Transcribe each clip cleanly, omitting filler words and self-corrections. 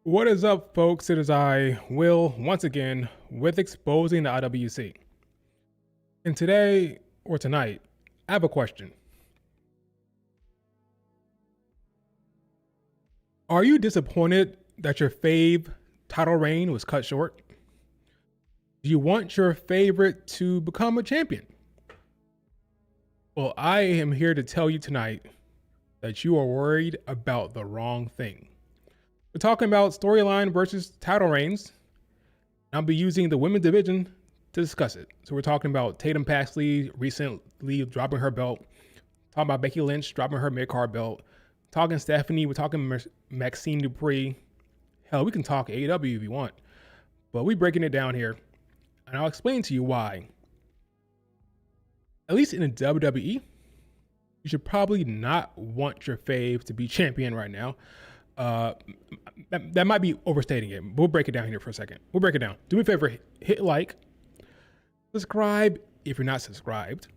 What is up, folks? It is I, Will, once again, with Exposing the IWC. And today, or tonight, I have a question. Are you disappointed that your fave title reign was cut short? Do you want your favorite to become a champion? Well, I am here to tell you tonight that you are worried about the wrong thing. We're talking about storyline versus title reigns. I'll be using the women's division to discuss it. So we're talking about Tatum Paxley recently dropping her belt, talking about Becky Lynch dropping her mid-card belt, talking Stephanie, we're talking Maxxine Dupri. Hell, we can talk AEW if you want, but we're breaking it down here, and I'll explain to you why. At least in the WWE, you should probably not want your fave to be champion right now. That might be overstating it. We'll break it down here for a second. We'll break it down. Do me a favor, hit like, subscribe if you're not subscribed,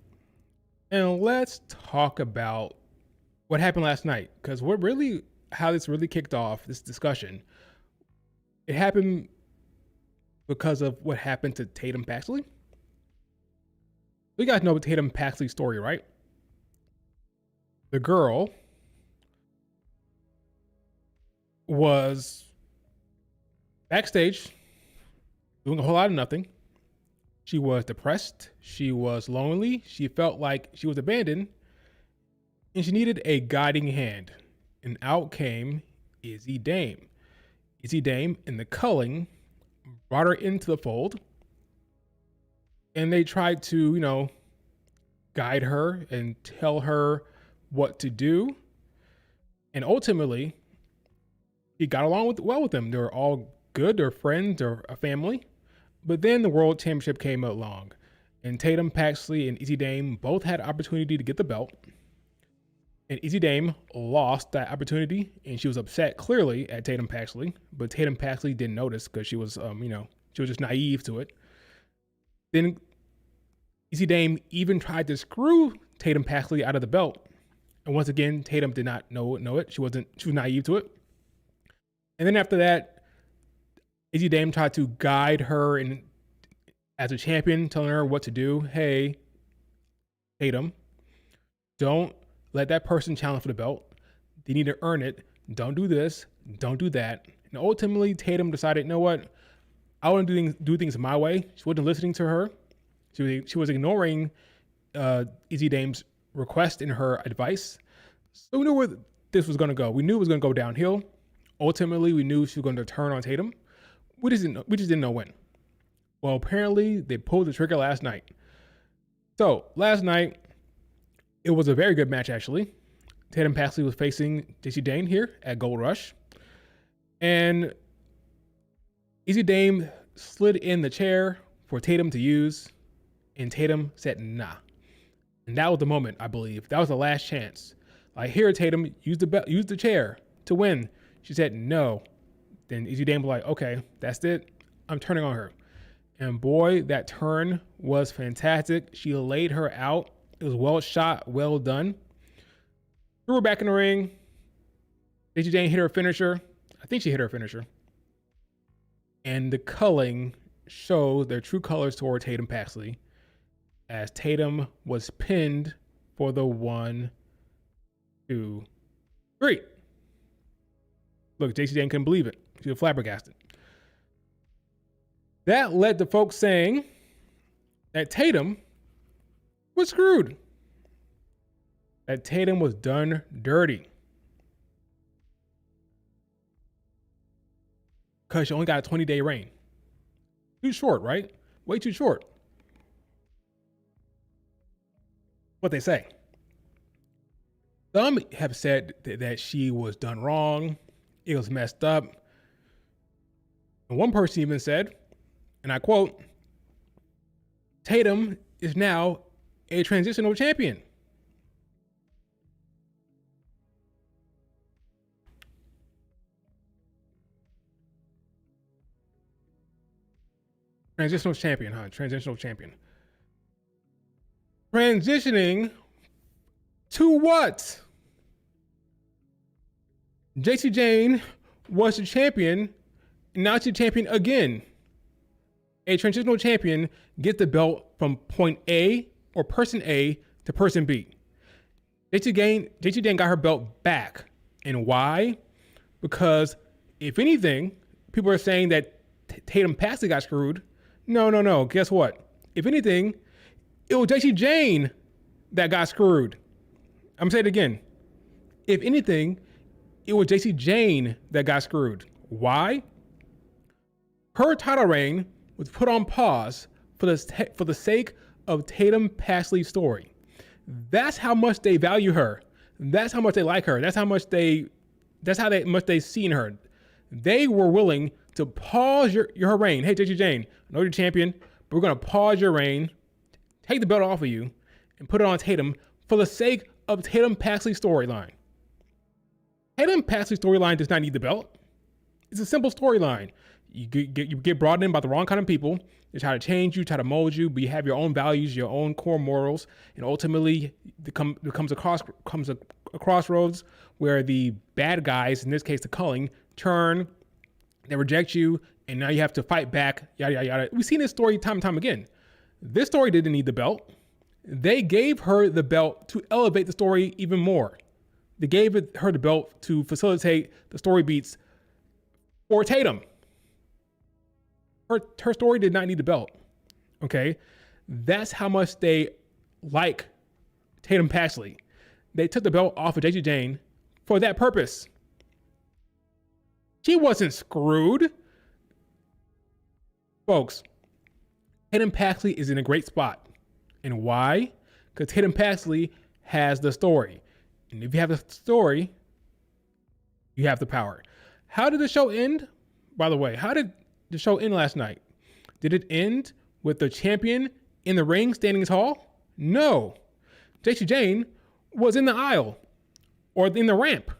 and let's talk about what happened last night, because how this really kicked off this discussion. It happened because of what happened to Tatum Paxley. You guys know Tatum Paxley's story, right? The girl was backstage doing a whole lot of nothing. She was depressed. She was lonely. She felt like she was abandoned, and she needed a guiding hand. And out came Izzy Dame. Izzy Dame and the Culling brought her into the fold, and they tried to, guide her and tell her what to do. And ultimately, he got along well with them. They were all good. They're friends. They're a family. But then the World Championship came along, and Tatum Paxley and Izzy Dame both had opportunity to get the belt. And Izzy Dame lost that opportunity, and she was upset clearly at Tatum Paxley. But Tatum Paxley didn't notice because she was, she was just naive to it. Then Izzy Dame even tried to screw Tatum Paxley out of the belt, and once again, Tatum did not know it. She was naive to it. And then after that, Izzy Dame tried to guide her as a champion, telling her what to do. Hey, Tatum, don't let that person challenge for the belt. They need to earn it. Don't do this. Don't do that. And ultimately, Tatum decided, you know what? I want to do things my way. She wasn't listening to her. She was ignoring Izzy Dame's request and her advice. So we knew where this was going to go. We knew it was going to go downhill. Ultimately, we knew she was going to turn on Tatum. We just didn't know when. Well, apparently, they pulled the trigger last night. So last night, it was a very good match, actually. Tatum Paxley was facing JC Dane here at Gold Rush. And Izzy Dame slid in the chair for Tatum to use, and Tatum said, nah. And that was the moment, I believe. That was the last chance. Like, here, Tatum, use the chair to win. She said no. Then Izzy Dame was like, okay, that's it. I'm turning on her. And boy, that turn was fantastic. She laid her out. It was well shot, well done. Threw her back in the ring. Izzy Dame hit her finisher. I think she hit her finisher. And the Culling showed their true colors toward Tatum Paxley, as Tatum was pinned for the 1, 2, 3. Look, JC Dane couldn't believe it. She was flabbergasted. That led to folks saying that Tatum was screwed. That Tatum was done dirty. Because she only got a 20-day reign. Too short, right? Way too short. What they say. Some have said that she was done wrong. It was messed up. And one person even said, and I quote, Tatum is now a transitional champion. Transitional champion, huh? Transitional champion. Transitioning to what? JC Jane was the champion Now she's champion again. A transitional champion gets the belt from point A or person A to person B. JT Jane got her belt back. And why? Because if anything, people are saying that Tatum Paxley got screwed. No. Guess what? If anything, it was JT Jane that got screwed. I'm saying it again. If anything, it was JT Jane that got screwed. Why? Her title reign was put on pause for the sake of Tatum Paxley's story. That's how much they value her. That's how much they like her. That's how much they see in her. They were willing to pause your reign. Hey, JT Jane, I know you're champion, but we're going to pause your reign, take the belt off of you, and put it on Tatum for the sake of Tatum Paxley's storyline. Tatum Paxley's storyline does not need the belt. It's a simple storyline. You get brought in by the wrong kind of people. They try to change you, try to mold you, but you have your own values, your own core morals, and ultimately it comes a crossroads where the bad guys, in this case the culling, turn, they reject you, and now you have to fight back, yada, yada, yada. We've seen this story time and time again. This story didn't need the belt. They gave her the belt to elevate the story even more. They gave her the belt to facilitate the story beats for Tatum. Her story did not need the belt. Okay? That's how much they like Tatum Paxley. They took the belt off of JT Jane for that purpose. She wasn't screwed. Folks, Tatum Paxley is in a great spot. And why? Because Tatum Paxley has the story. And if you have the story, you have the power. How did the show end? By the way, how did the show end last night? Did it end with the champion in the ring standing tall? No. JT Jane was in the aisle or in the ramp.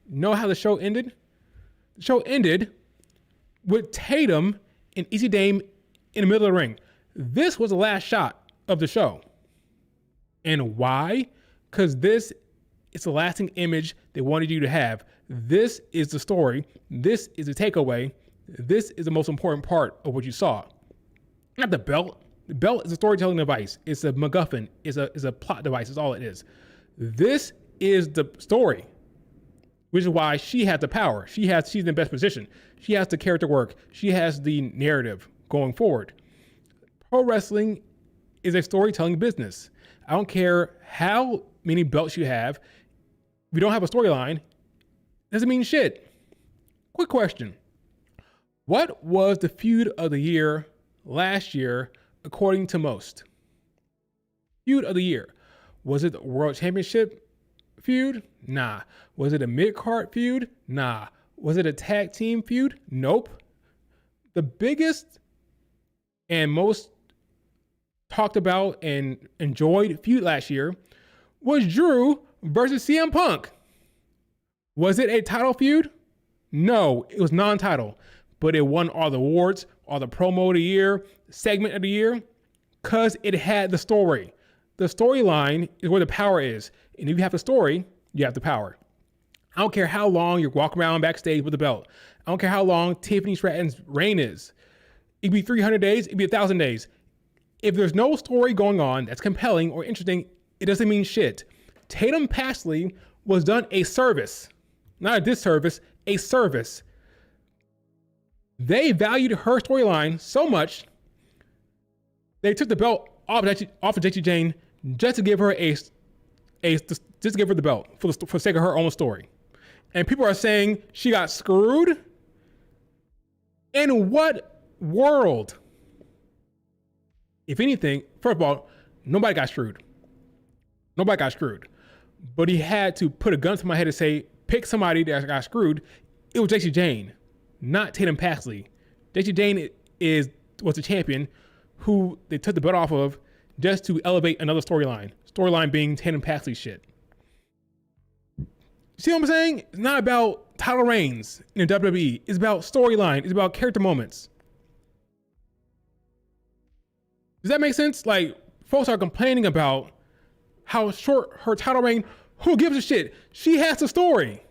Know how the show ended? The show ended with Tatum and Easy Dame in the middle of the ring. This was the last shot of the show. And why? Because this is the lasting image they wanted you to have. This is the story. This is the takeaway. This is the most important part of what you saw. Not the belt. The belt is a storytelling device. It's a MacGuffin. It's a plot device. It's all it is. This is the story, which is why she has the power. She's in the best position. She has the character work. She has the narrative going forward. Pro wrestling is a storytelling business. I don't care how many belts you have. If you don't have a storyline, it doesn't mean shit. Quick question. What was the feud of the year last year, according to most? Feud of the year. Was it the World Championship feud? Nah. Was it a mid-card feud? Nah. Was it a tag team feud? Nope. The biggest and most talked about and enjoyed feud last year was Drew versus CM Punk. Was it a title feud? No, it was non-title, but it won all the awards, all the promo of the year, segment of the year, because it had the story. The storyline is where the power is. And if you have the story, you have the power. I don't care how long you're walking around backstage with the belt. I don't care how long Tiffany Stratton's reign is. It could be 300 days, it could be 1,000 days. If there's no story going on that's compelling or interesting, it doesn't mean shit. Tatum Paxley was done a service, not a disservice, a service. They valued her storyline so much, they took the belt off of JT Jane just to give her the belt for the sake of her own story. And people are saying she got screwed. In what world? If anything, first of all, nobody got screwed. Nobody got screwed. But he had to put a gun to my head and say, pick somebody that got screwed. It was JT Jane, not Tatum Paxley. JT Jane was the champion who they took the belt off of just to elevate another storyline. Storyline being Tatum Paxley shit. See what I'm saying? It's not about title reigns in the WWE. It's about storyline. It's about character moments. Does that make sense? Like, folks are complaining about how short her title reign. Who gives a shit? She has the story.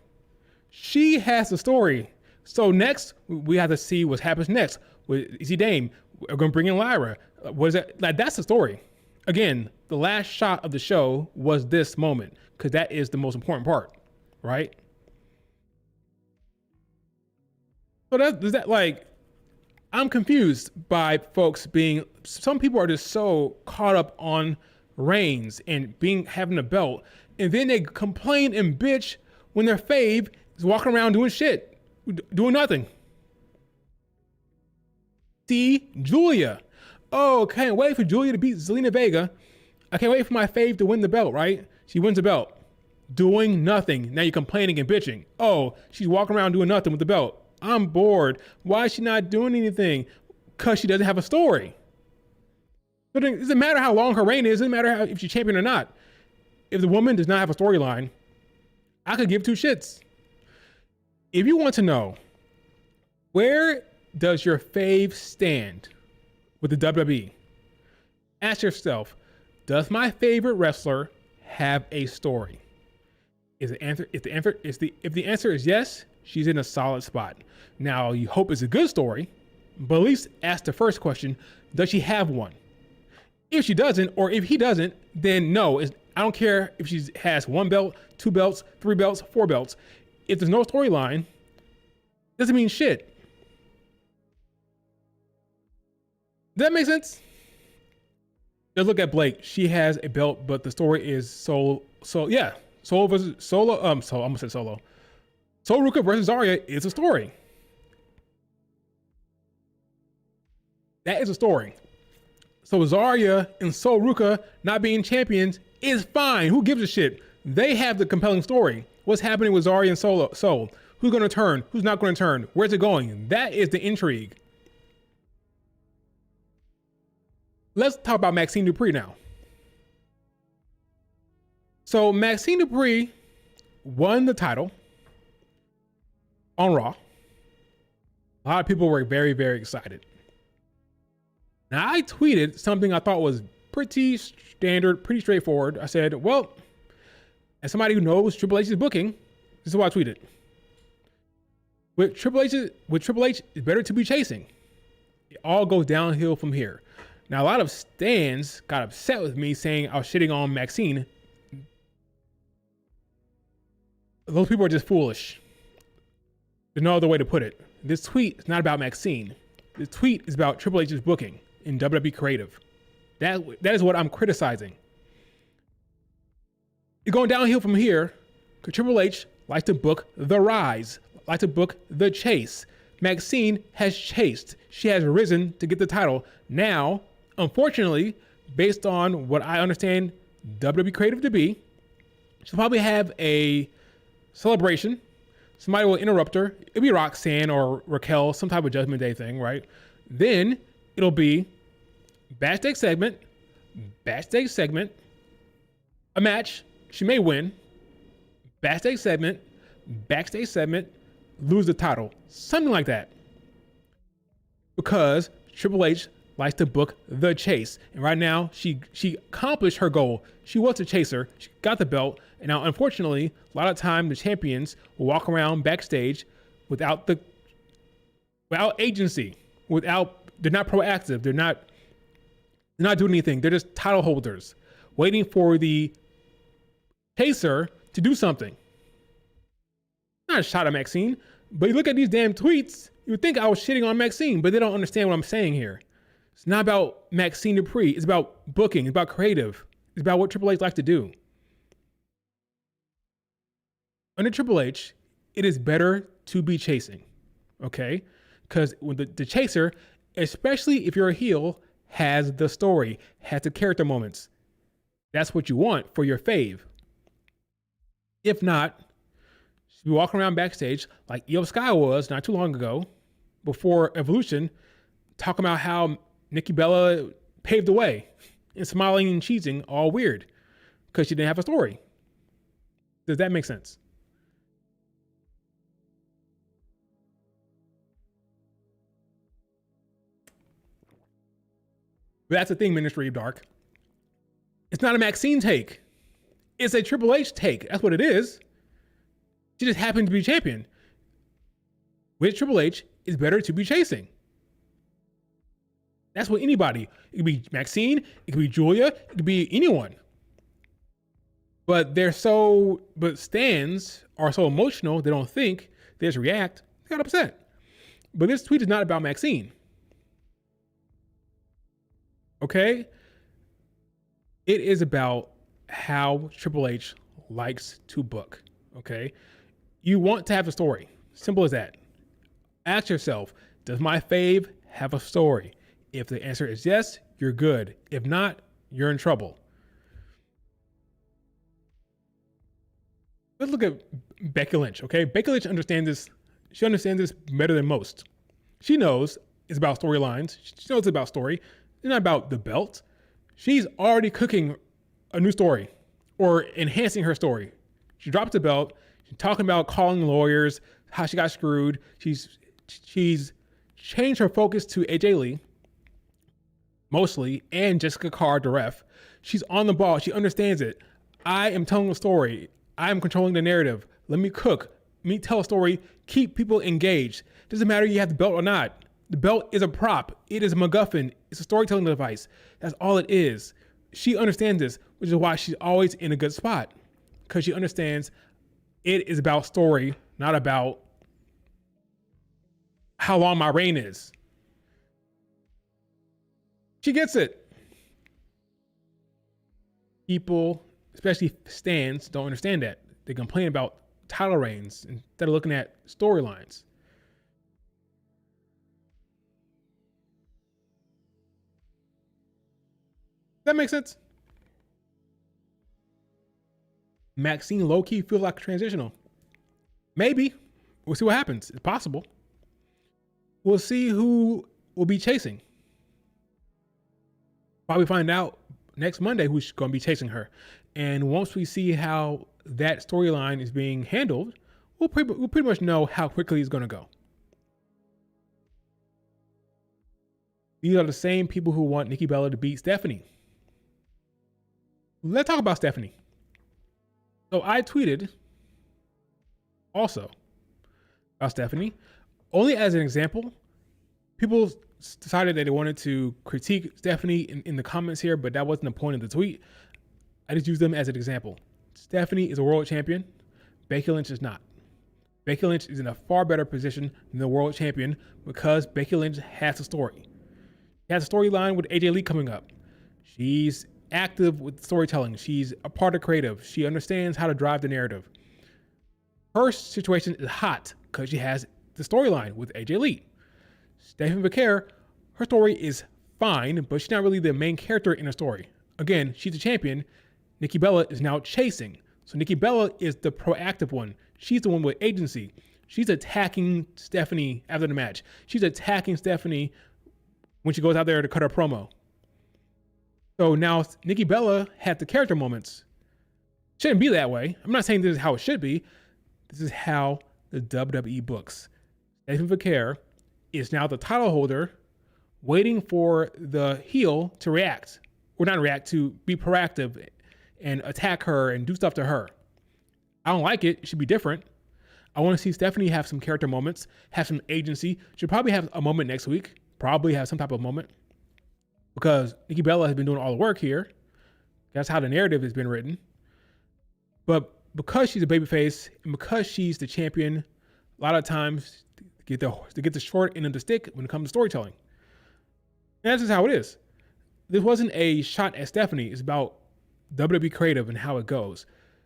She has the story. So next, we have to see what happens next. With Easy Dame, we're going to bring in Lyra. What is that? Like, that's the story. Again, the last shot of the show was this moment because that is the most important part, right? So that like, I'm confused by folks being. Some people are just so caught up on Reigns and having a belt, and then they complain and bitch when their fave is walking around doing shit, doing nothing. See, Julia. Oh, can't wait for Julia to beat Zelina Vega. I can't wait for my fave to win the belt, right? She wins the belt. Doing nothing. Now you're complaining and bitching. Oh, she's walking around doing nothing with the belt. I'm bored. Why is she not doing anything? Because she doesn't have a story. But it doesn't matter how long her reign is. It doesn't matter if she's champion or not. If the woman does not have a storyline, I could give two shits. If you want to know, where does your fave stand with the WWE? Ask yourself, does my favorite wrestler have a story? If the answer is yes, she's in a solid spot. Now, you hope it's a good story, but at least ask the first question, does she have one? If she doesn't, or if he doesn't, then no. I don't care if she has 1 belt, 2 belts, 3 belts, 4 belts. If there's no storyline, it doesn't mean shit. Does that make sense? Just look at Blake. She has a belt, but the story is Solo versus Solo. I'm gonna say Solo. Sol Ruka versus Zarya is a story. That is a story. So Zarya and Sol Ruka not being champions is fine. Who gives a shit? They have the compelling story. What's happening with Zarya and Sol? Who's going to turn? Who's not going to turn? Where's it going? That is the intrigue. Let's talk about Maxxine Dupri now. So Maxxine Dupri won the title on Raw. A lot of people were very, very excited. Now, I tweeted something I thought was pretty standard, pretty straightforward. I said, well, as somebody who knows Triple H's booking, this is what I tweeted. With Triple H, it's better to be chasing. It all goes downhill from here. Now, a lot of stans got upset with me saying I was shitting on Maxxine. Those people are just foolish. There's no other way to put it. This tweet is not about Maxxine. This tweet is about Triple H's booking in WWE Creative. That is what I'm criticizing. It's going downhill from here because Triple H likes to book the rise, likes to book the chase. Maxxine has chased. She has risen to get the title. Now, unfortunately, based on what I understand WWE Creative to be, she'll probably have a celebration. Somebody will interrupt her. It'll be Roxanne or Raquel, some type of Judgment Day thing, right? Then it'll be backstage segment, a match. She may win. Backstage segment, lose the title. Something like that. Because Triple H likes to book the chase. And right now, she accomplished her goal. She was a chaser. She got the belt. And now, unfortunately, a lot of time the champions will walk around backstage without agency, they're not proactive. They're not doing anything. They're just title holders waiting for the chaser to do something. Not a shot at Maxxine, but you look at these damn tweets, you would think I was shitting on Maxxine, but they don't understand what I'm saying here. It's not about Maxxine Dupri. It's about booking. It's about creative. It's about what Triple H likes to do. Under Triple H, it is better to be chasing, okay? Because when the chaser, especially if you're a heel, has the story, has the character moments. That's what you want for your fave. If not, you walk around backstage like Io Sky was not too long ago, before Evolution, talking about how Nikki Bella paved the way and smiling and cheesing, all weird, because she didn't have a story. Does that make sense? But that's the thing, Ministry of Dark. It's not a Maxxine take. It's a Triple H take. That's what it is. She just happened to be champion. with Triple H is better to be chasing. That's what anybody. It could be Maxxine, it could be Julia, it could be anyone. But stands are so emotional, they don't think, they just react, they got upset. But this tweet is not about Maxxine. Okay? It is about how Triple H likes to book. Okay? You want to have a story. Simple as that. Ask yourself, does my fave have a story? If the answer is yes, you're good. If not, you're in trouble. Let's look at Becky Lynch, okay? Becky Lynch understands this. She understands this better than most. She knows it's about storylines. She knows it's about story. It's not about the belt. She's already cooking a new story or enhancing her story. She drops the belt. She's talking about calling lawyers, how she got screwed. She's changed her focus to AJ Lee, mostly, and Jessica Carr, the ref. She's on the ball. She understands it. I am telling a story. I am controlling the narrative. Let me cook. Let me tell a story. Keep people engaged. Doesn't matter if you have the belt or not. The belt is a prop. It is a MacGuffin. It's a storytelling device. That's all it is. She understands this, which is why she's always in a good spot. Because she understands it is about story, not about how long my reign is. She gets it. People, especially stans, don't understand that. They complain about title reigns instead of looking at storylines. Does that make sense? Maxxine low-key feels like transitional. Maybe. We'll see what happens. It's possible. We'll see who will be chasing. Probably find out next Monday who's going to be chasing her. And once we see how that storyline is being handled, we'll pretty much know how quickly it's going to go. These are the same people who want Nikki Bella to beat Stephanie. Let's talk about Stephanie. So I tweeted also about Stephanie, only as an example. People decided that they wanted to critique Stephanie in the comments here, but that wasn't the point of the tweet. I just used them as an example. Stephanie is a world champion. Becky Lynch is not. Becky Lynch is in a far better position than the world champion because Becky Lynch has a story. She has a storyline with AJ Lee coming up. She's active with storytelling. She's a part of creative. She understands how to drive the narrative. Her situation is hot because she has the storyline with AJ Lee. Stephanie McCare, her story is fine, but she's not really the main character in the story. Again, she's a champion. Nikki Bella is now chasing. So Nikki Bella is the proactive one. She's the one with agency. She's attacking Stephanie after the match. She's attacking Stephanie when she goes out there to cut her promo. So now Nikki Bella had the character moments. Shouldn't be that way. I'm not saying this is how it should be. This is how the WWE books. Stephanie McCare is now the title holder waiting for the heel to react. Or not react, to be proactive and attack her and do stuff to her. I don't like it. It should be different. I want to see Stephanie have some character moments, have some agency. She'll probably have a moment next week. Probably have some type of moment. Because Nikki Bella has been doing all the work here. That's how the narrative has been written. But because she's a babyface and because she's the champion, a lot of times to get the short end of the stick when it comes to storytelling. And that's just how it is. This wasn't a shot at Stephanie. It's about WWE creative and how it goes.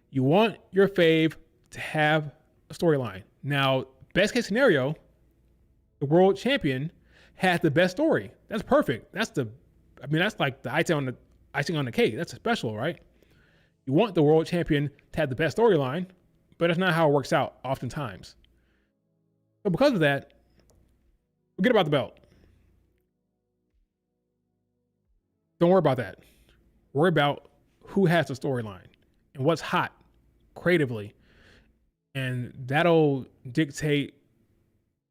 You want your fave to have a storyline. Now, best case scenario, the world champion has the best story. That's perfect. That's like the icing on the cake. That's special, right? You want the world champion to have the best storyline, but that's not how it works out oftentimes. So because of that, forget about the belt. Don't worry about that. Worry about who has the storyline and what's hot creatively. And that'll dictate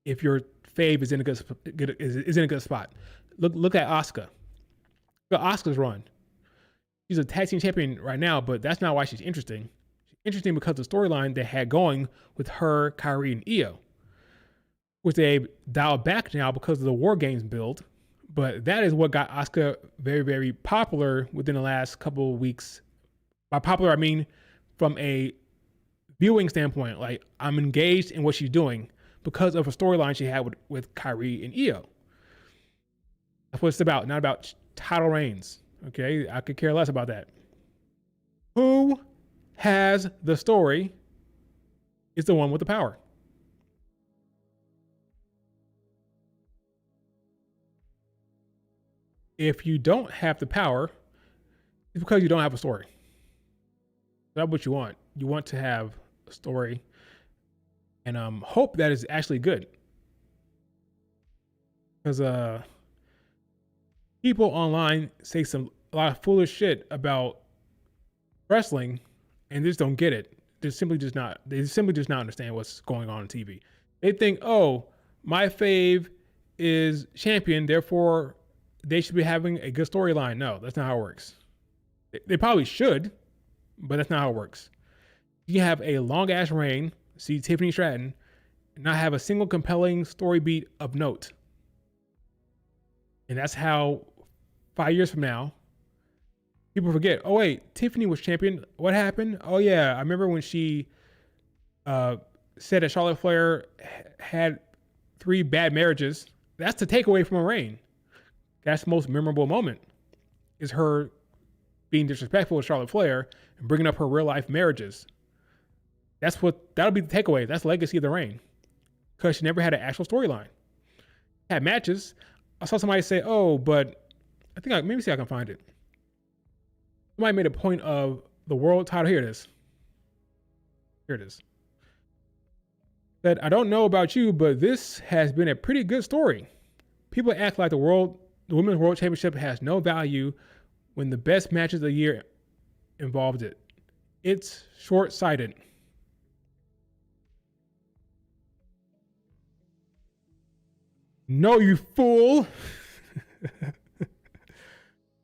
if your fave is in a good spot. Look at Asuka. Look at Asuka's run. She's a tag team champion right now, but that's not why she's interesting. She's interesting because of the storyline they had going with her, Kairi, and Io. which they dialed back now because of the War Games build. But that is what got Asuka very, very popular within the last couple of weeks. By popular, I mean from a viewing standpoint. Like, I'm engaged in what she's doing because of a storyline she had with Kyrie and Io. That's what it's about, not about title reigns. Okay, I could care less about that. Who has the story is the one with the power. If you don't have the power, it's because you don't have a story. That's what you want. You want to have a story and hope that is actually good. Because people online say a lot of foolish shit about wrestling and just don't get it. They simply just not understand what's going on TV. They think, oh, my fave is champion, therefore they should be having a good storyline. No, that's not how it works. They probably should, but that's not how it works. You can have a long ass reign, see Tiffany Stratton, and not have a single compelling story beat of note. And that's how 5 years from now, people forget, oh wait, Tiffany was champion. What happened? Oh yeah, I remember when she said that Charlotte Flair had 3 bad marriages. That's the takeaway from a reign. That's the most memorable moment, is her being disrespectful to Charlotte Flair and bringing up her real life marriages. That'll be the takeaway. That's the legacy of the reign, because she never had an actual storyline. Had matches. I saw somebody say, oh, but I think maybe see if I can find it. Somebody made a point of the world title. Here it is. Here it is. Said, I don't know about you, but this has been a pretty good story. People act like the Women's World Championship has no value when the best matches of the year involved it. It's short-sighted. No, you fool.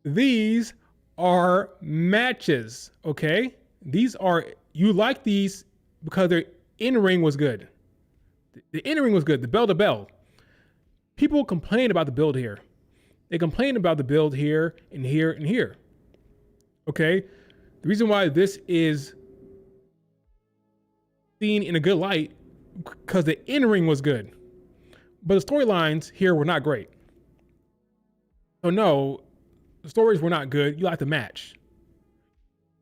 These are matches, okay? You like these because their in-ring was good. The in-ring was good, the bell to bell. People complain about the build here. They complain about the build here and here and here. Okay? The reason why this is seen in a good light, because the in-ring was good. But the storylines here were not great. So no, the stories were not good. You like the match.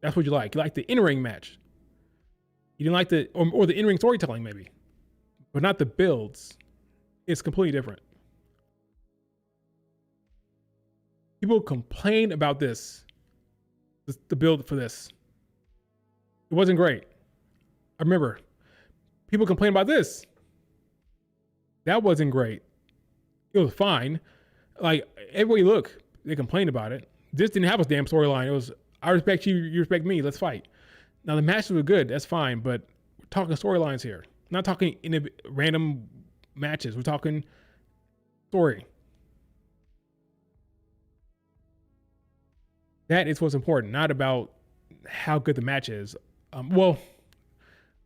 That's what you like. You like the in-ring match. You didn't like or the in-ring storytelling maybe, but not the builds. It's completely different. People complain about the build for this. It wasn't great. I remember people complain about this. That wasn't great. It was fine. Like, everywhere you look, they complained about it. This didn't have a damn storyline. It was, I respect you, you respect me, let's fight. Now, the matches were good, that's fine, but we're talking storylines here. Not talking in random matches. We're talking story. That is what's important, not about how good the match is. Well,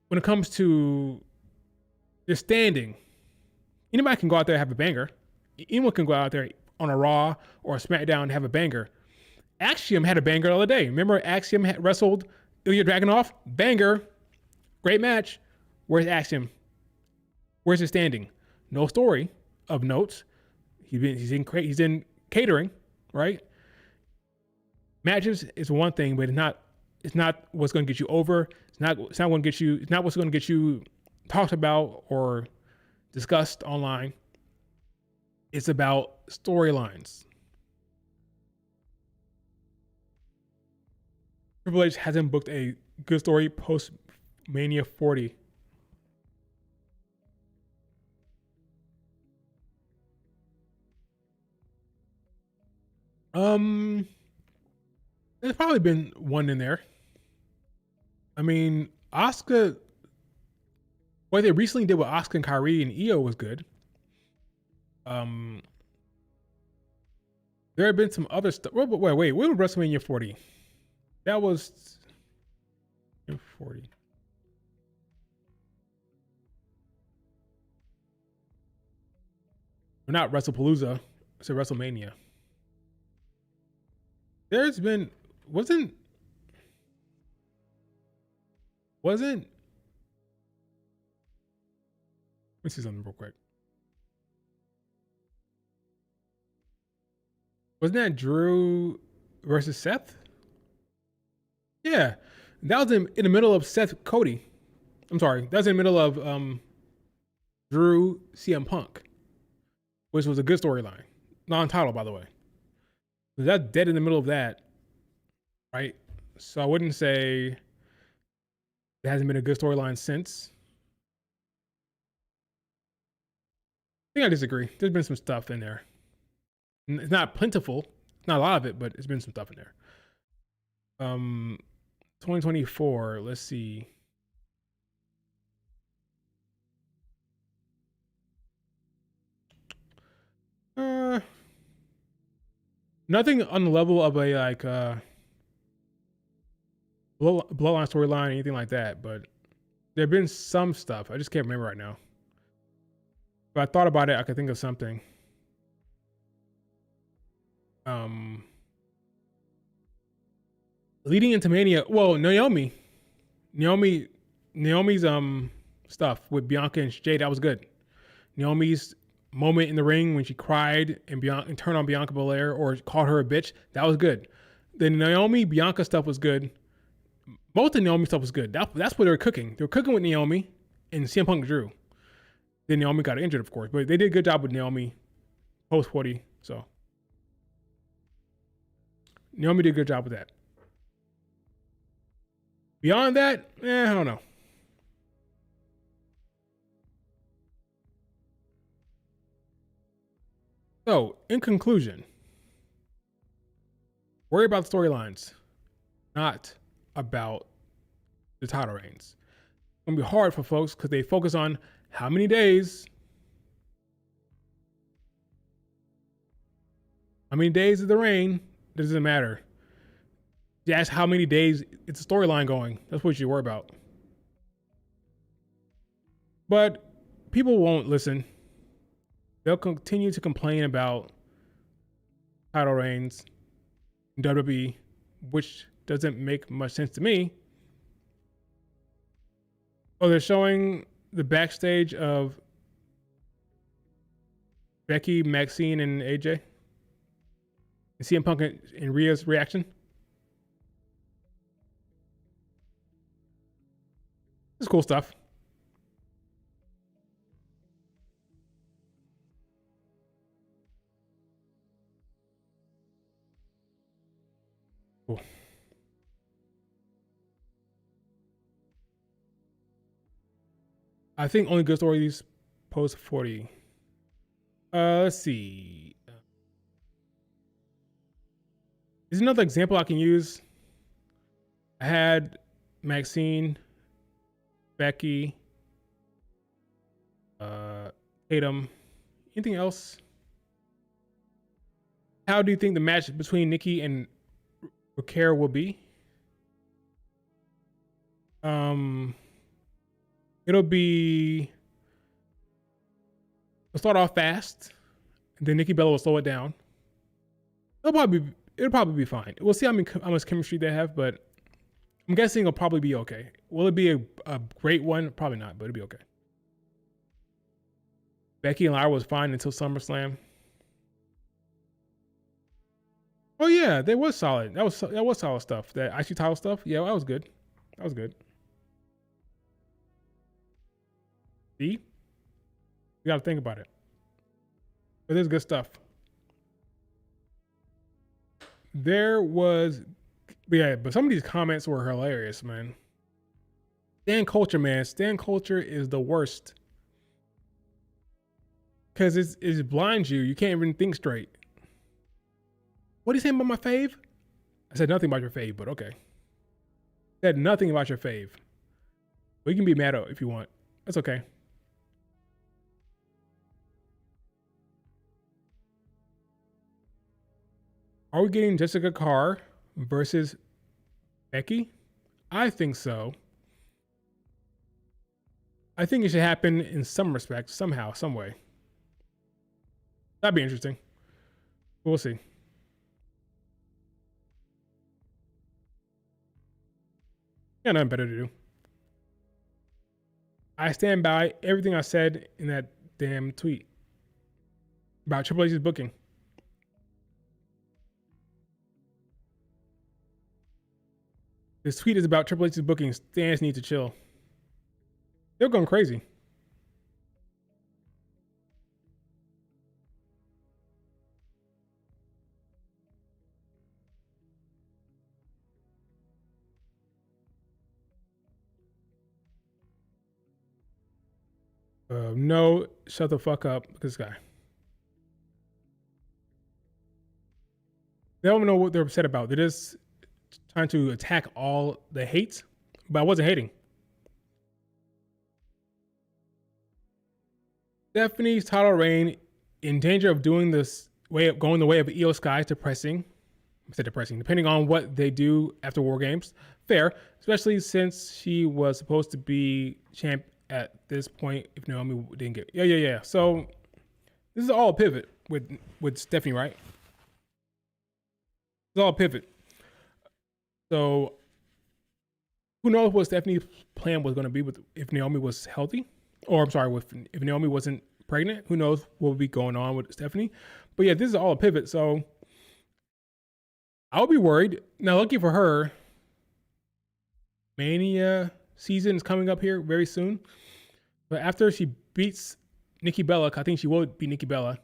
when it comes to the standing, anybody can go out there and have a banger. Anyone can go out there on a Raw or a SmackDown and have a banger. Axiom had a banger the other day. Remember Axiom had wrestled Ilya Dragunov? Banger. Great match. Where's Axiom? Where's his standing? No story of notes. He's in catering, right? Matches is one thing, but it's not what's going to get you over. It's not what's going to get you talked about or discussed online. It's about storylines. Triple H hasn't booked a good story post Mania 40. There's probably been one in there. I mean, Asuka, what they recently did with Asuka and Kyrie and Io was good. There have been some other stuff. Wait, when was WrestleMania 40? That was 40. Or not WrestlePalooza. It's a WrestleMania. There's been wasn't let me see something real quick. Wasn't that Drew versus Seth? Yeah, that was in the middle of Seth Cody. I'm sorry, that was in the middle of Drew CM Punk, which was a good storyline. Non-title, by the way. That's dead in the middle of that, right? So I wouldn't say there hasn't been a good storyline since. I think I disagree. There's been some stuff in there. It's not plentiful. It's not a lot of it, but it's been some stuff in there. 2024. Let's see. Nothing on the level of a like bloodline storyline, anything like that. But there've been some stuff. I just can't remember right now. If I thought about it, I could think of something. Leading into Mania, well, Naomi's stuff with Bianca and Jade, that was good. Naomi's moment in the ring when she cried and turned on Bianca Belair or called her a bitch, that was good. The Naomi Bianca stuff was good. Most of Naomi stuff was good. That's what they were cooking. They were cooking with Naomi and CM Punk Drew. Then Naomi got injured, of course, but they did a good job with Naomi post 40. So Naomi did a good job with that. Beyond that, I don't know. So, in conclusion, worry about the storylines, not about the title reigns. It's going to be hard for folks because they focus on how many days. How many days is the reign? It doesn't matter. You ask how many days it's a storyline going. That's what you worry about. But people won't listen. They'll continue to complain about title reigns in WWE, which doesn't make much sense to me. Oh, they're showing the backstage of Becky, Maxxine, and AJ. And CM Punk and Rhea's reaction. It's cool stuff. Cool. I think only good stories post 40. Let's see. Is another example I can use. I had Maxxine, Becky, Tatum. Anything else? How do you think the match between Nikki and Raquel will be? It'll start off fast, and then Nikki Bella will slow it down. It'll probably be fine. We'll see how much chemistry they have, but I'm guessing it'll probably be okay. Will it be a great one? Probably not, but it'll be okay. Becky and Lyra was fine until SummerSlam. Oh yeah, that was solid. That was solid stuff. That IC title stuff. Yeah, that was good. That was good. See, you got to think about it. But there's good stuff. But some of these comments were hilarious, man. Stan culture, man. Stan culture is the worst. Because it blinds you. You can't even think straight. What are you saying about my fave? I said nothing about your fave, but okay. Said nothing about your fave. We can be mad if you want. That's okay. Are we getting Jessica Carr versus Becky? I think so. I think it should happen in some respect, somehow, some way. That'd be interesting. We'll see. Got nothing better to do. I stand by everything I said in that damn tweet about Triple H's booking. This tweet is about Triple H's booking. Stans need to chill. They're going crazy. No, shut the fuck up, this guy. They don't know what they're upset about. They're just trying to attack all the hate, but I wasn't hating. Stephanie's title reign in danger of going the way of Io Sky depressing. I said depressing, depending on what they do after War Games. Fair, especially since she was supposed to be champ at this point if Naomi didn't get. Yeah. So this is all a pivot with Stephanie, right? It's all a pivot. So who knows what Stephanie's plan was going to be if Naomi was healthy, or I'm sorry, if Naomi wasn't pregnant. Who knows what would be going on with Stephanie? But yeah, this is all a pivot. So I would be worried. Now, lucky for her, Mania season is coming up here very soon. But after she beats Nikki Bella, I think she will beat Nikki Bella.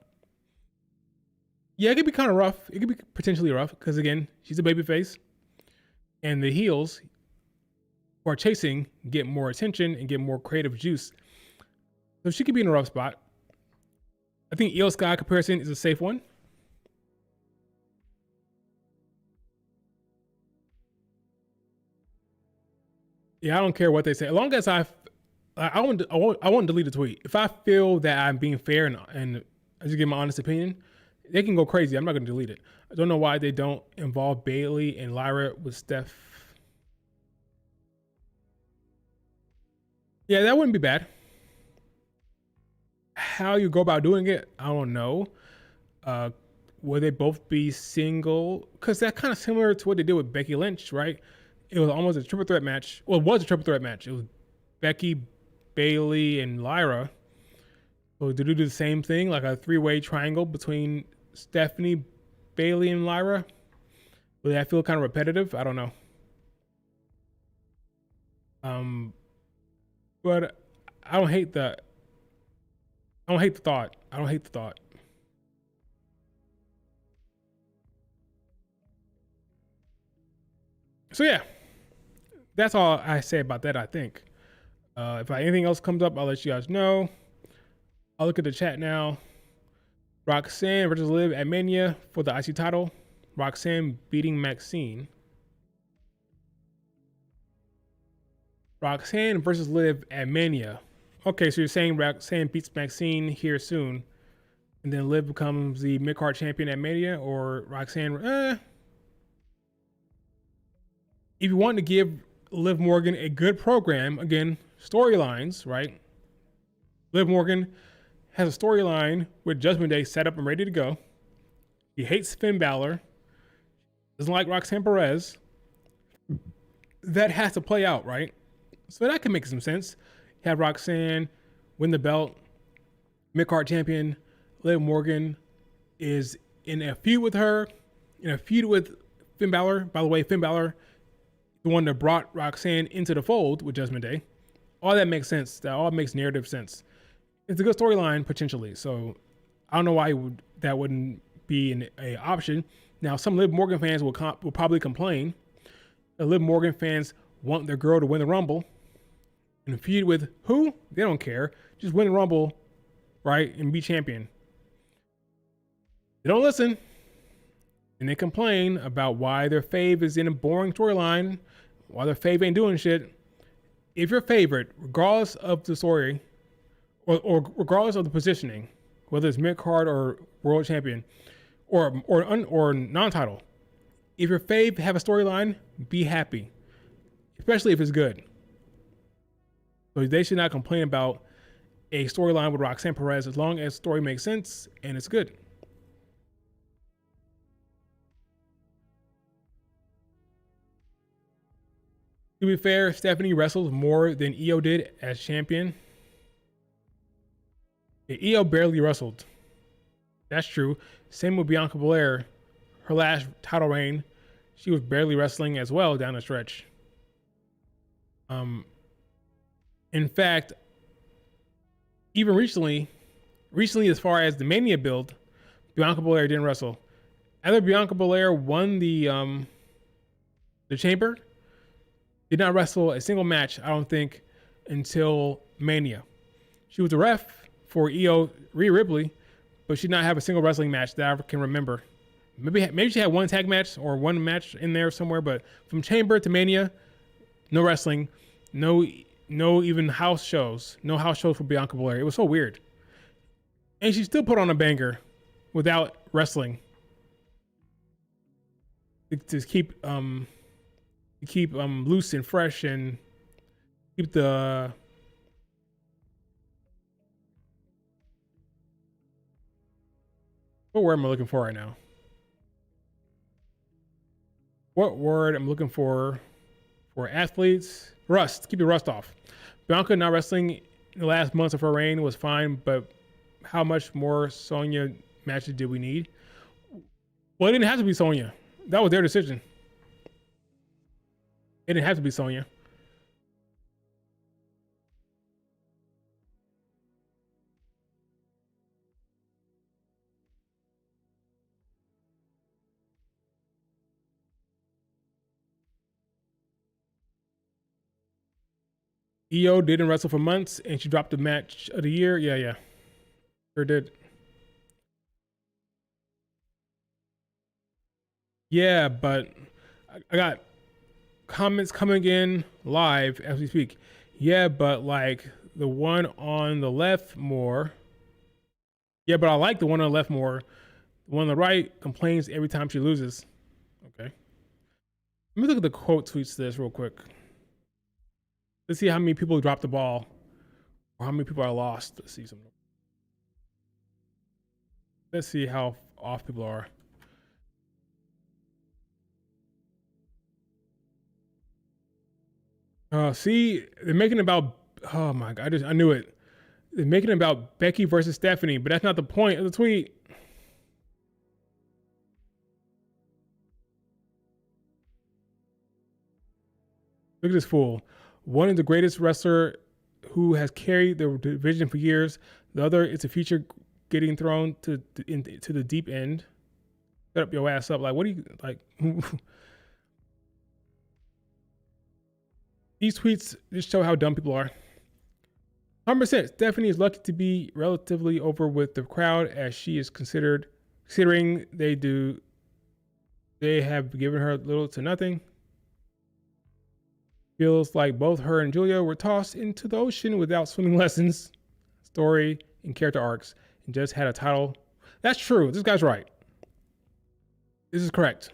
Yeah, it could be kind of rough. It could be potentially rough because, again, she's a babyface. And the heels who are chasing get more attention and get more creative juice. So she could be in a rough spot. I think Io Sky comparison is a safe one. Yeah, I don't care what they say. As long as I won't delete a tweet. If I feel that I'm being fair and I just give my honest opinion, they can go crazy. I'm not going to delete it. I don't know why they don't involve Bailey and Lyra with Steph. Yeah, that wouldn't be bad. How you go about doing it, I don't know. Will they both be single? Because that's kind of similar to what they did with Becky Lynch, right? It was almost a triple threat match. Well, it was a triple threat match. It was Becky, Bailey, and Lyra. So did they do the same thing, like a three-way triangle between Stephanie, Bailey, and Lyra? Will that feel kind of repetitive? I don't know. But I don't hate the thought. So yeah, that's all I say about that, I think. If anything else comes up, I'll let you guys know. I'll look at the chat now. Roxanne versus Liv at Mania for the IC title. Roxanne beating Maxxine. Roxanne versus Liv at Mania. Okay, so you're saying Roxanne beats Maxxine here soon, and then Liv becomes the mid-card champion at Mania, or Roxanne... If you want to give Liv Morgan a good program, again, storylines, right? Liv Morgan has a storyline with Judgment Day set up and ready to go. He hates Finn Balor. Doesn't like Roxanne Perez. That has to play out, right? So that can make some sense. Have Roxanne win the belt, mid-card champion. Liv Morgan is in a feud with her, in a feud with Finn Balor. By the way, Finn Balor, the one that brought Roxanne into the fold with Judgment Day. All that makes sense. That all makes narrative sense. It's a good storyline potentially. So I don't know why that wouldn't be an option. Now, some Liv Morgan fans will probably complain. The Liv Morgan fans want their girl to win the Rumble and feud with who? They don't care. Just win the Rumble, right, and be champion. They don't listen. And they complain about why their fave is in a boring storyline, why their fave ain't doing shit. If your favorite, regardless of the story, or regardless of the positioning, whether it's mid-card or world champion, or non-title, if your fave have a storyline, be happy, especially if it's good. So they should not complain about a storyline with Roxanne Perez as long as the story makes sense and it's good. To be fair, Stephanie wrestled more than Io did as champion. Yeah, Io barely wrestled. That's true. Same with Bianca Belair. Her last title reign, she was barely wrestling as well down the stretch. Um, in fact, even recently as far as the Mania build, Bianca Belair didn't wrestle. After Bianca Belair won the Chamber, did not wrestle a single match, I don't think, until Mania. She was a ref for Rhea Ripley, but she did not have a single wrestling match that I can remember. Maybe she had one tag match or one match in there somewhere, but from Chamber to Mania, no wrestling, no even house shows, no house shows for Bianca Belair. It was so weird, and she still put on a banger without wrestling to keep loose and fresh and keep the what word am I looking for right now? What word I'm looking for athletes? Rust. Keep your rust off. Bianca not wrestling in the last months of her reign was fine, but how much more Sonya matches did we need? Well, it didn't have to be Sonya. That was their decision. It didn't have to be Sonya. Io didn't wrestle for months and she dropped the match of the year. Yeah. Sure did. Yeah, but I got comments coming in live as we speak. Yeah, but like the one on the left more. Yeah, but I like the one on the left more. The one on the right complains every time she loses. Okay. Let me look at the quote tweets to this real quick. Let's see how many people dropped the ball or how many people are lost. Let's see some. Let's see how off people are. See, they're making about. Oh my god! I knew it. They're making it about Becky versus Stephanie, but that's not the point of the tweet. Look at this fool. One is the greatest wrestler who has carried the division for years. The other is a future getting thrown to the deep end. Set up your ass up. Like, what do you like? These tweets just show how dumb people are. 100%. Stephanie is lucky to be relatively over with the crowd as she is considering they have given her little to nothing. Feels like both her and Julia were tossed into the ocean without swimming lessons, story, and character arcs, and just had a title. That's true. This guy's right. This is correct.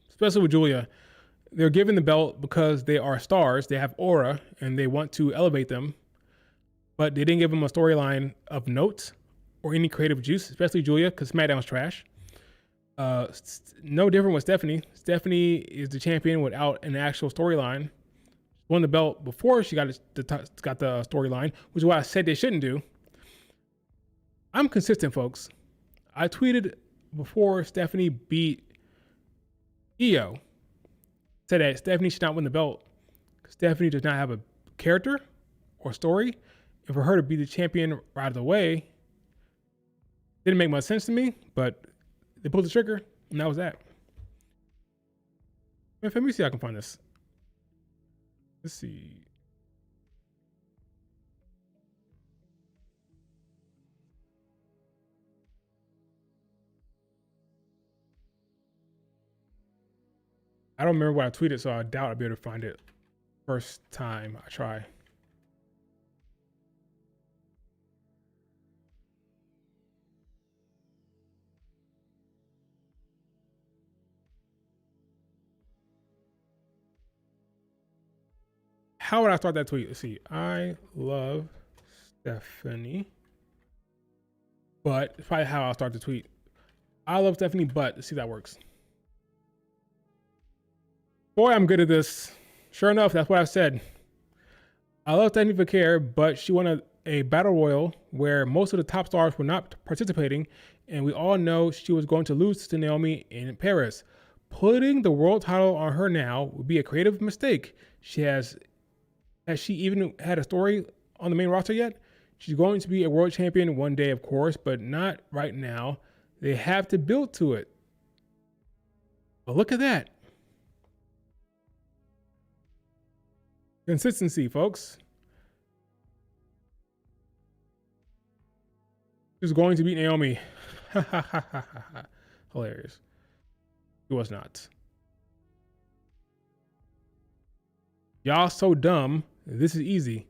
Especially with Julia. They're given the belt because they are stars, they have aura, and they want to elevate them. But they didn't give them a storyline of note or any creative juice, especially Julia, because SmackDown's trash. No different with Stephanie. Stephanie is the champion without an actual storyline. Won the belt before she got the storyline, which is what I said they shouldn't do. I'm consistent, folks. I tweeted before Stephanie beat Io, said that Stephanie should not win the belt. Stephanie does not have a character or story, and for her to be the champion right out of the way didn't make much sense to me. But they pulled the trigger, and that was that. Let me see if I can find this. Let's see. I don't remember what I tweeted, so I doubt I'll be able to find it first time I try. How would I start that tweet? Let's see. I love Stephanie. But it's probably how I'll start the tweet. I love Stephanie, but let's see if that works. Boy, I'm good at this. Sure enough, that's what I said. I love Stephanie Vaquer, but she won a battle royal where most of the top stars were not participating, and we all know she was going to lose to Naomi in Paris. Putting the world title on her now would be a creative mistake. Has she even had a story on the main roster yet? She's going to be a world champion one day, of course, but not right now. They have to build to it. But look at that. Consistency, folks. She's going to beat Naomi. Hilarious. She was not. Y'all so dumb. This is easy.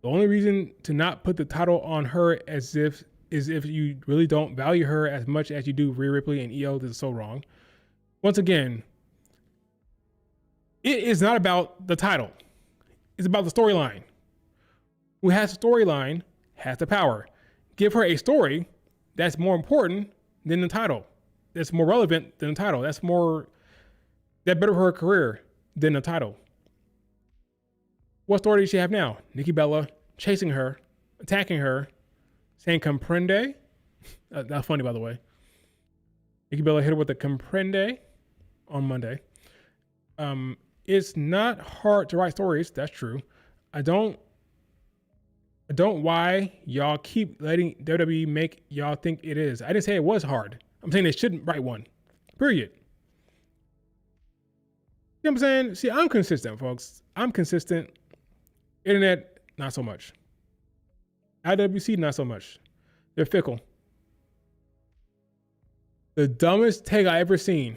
The only reason to not put the title on her is if you really don't value her as much as you do Rhea Ripley and EO. This is so wrong. Once again, it is not about the title. It's about the storyline. Who has the storyline has the power. Give her a story that's more important than the title. That's more relevant than the title. That better for her career than the title. What story does she have now? Nikki Bella chasing her, attacking her, saying comprende. That's funny, by the way. Nikki Bella hit her with a comprende on Monday. It's not hard to write stories. That's true. I don't why y'all keep letting WWE make y'all think it is. I didn't say it was hard. I'm saying they shouldn't write one. Period. You know what I'm saying? See, I'm consistent, folks. I'm consistent. Internet, not so much. IWC, not so much. They're fickle. The dumbest take I ever seen.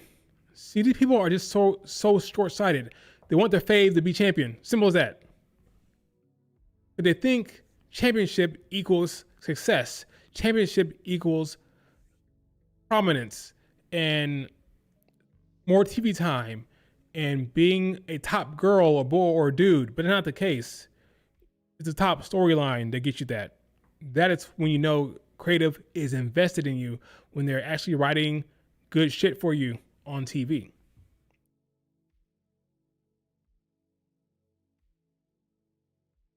See, these people are just so short-sighted. They want their fave to be champion. Simple as that. But they think championship equals success. Championship equals prominence and more TV time and being a top girl or boy or dude, but it's not the case. It's the top storyline that gets you that. That is when you know creative is invested in you, when they're actually writing good shit for you on TV.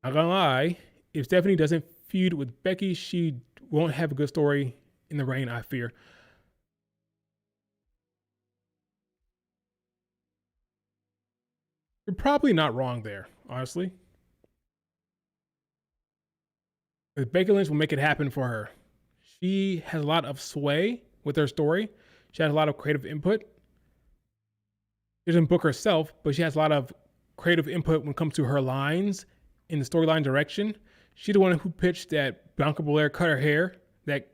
Not gonna lie, if Stephanie doesn't feud with Becky, she won't have a good story in the reign, I fear. You're probably not wrong there, honestly. But Becky Lynch will make it happen for her. She has a lot of sway with her story. She has a lot of creative input. She doesn't book herself, but she has a lot of creative input when it comes to her lines in the storyline direction. She's the one who pitched that Bianca Belair cut her hair, that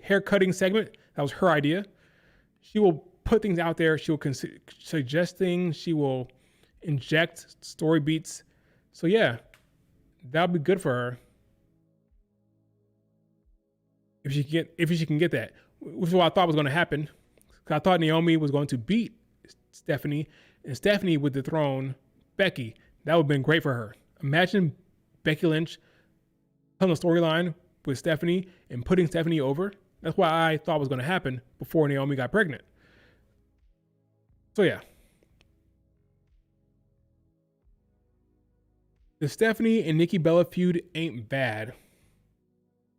hair cutting segment. That was her idea. She will put things out there. She will suggest things. She will inject story beats. So yeah, that'll be good for her. If she can get that, which is what I thought was going to happen. I thought Naomi was going to beat Stephanie, and Stephanie would dethrone Becky. That would have been great for her. Imagine Becky Lynch telling the storyline with Stephanie and putting Stephanie over. That's what I thought was going to happen before Naomi got pregnant. So yeah. The Stephanie and Nikki Bella feud ain't bad.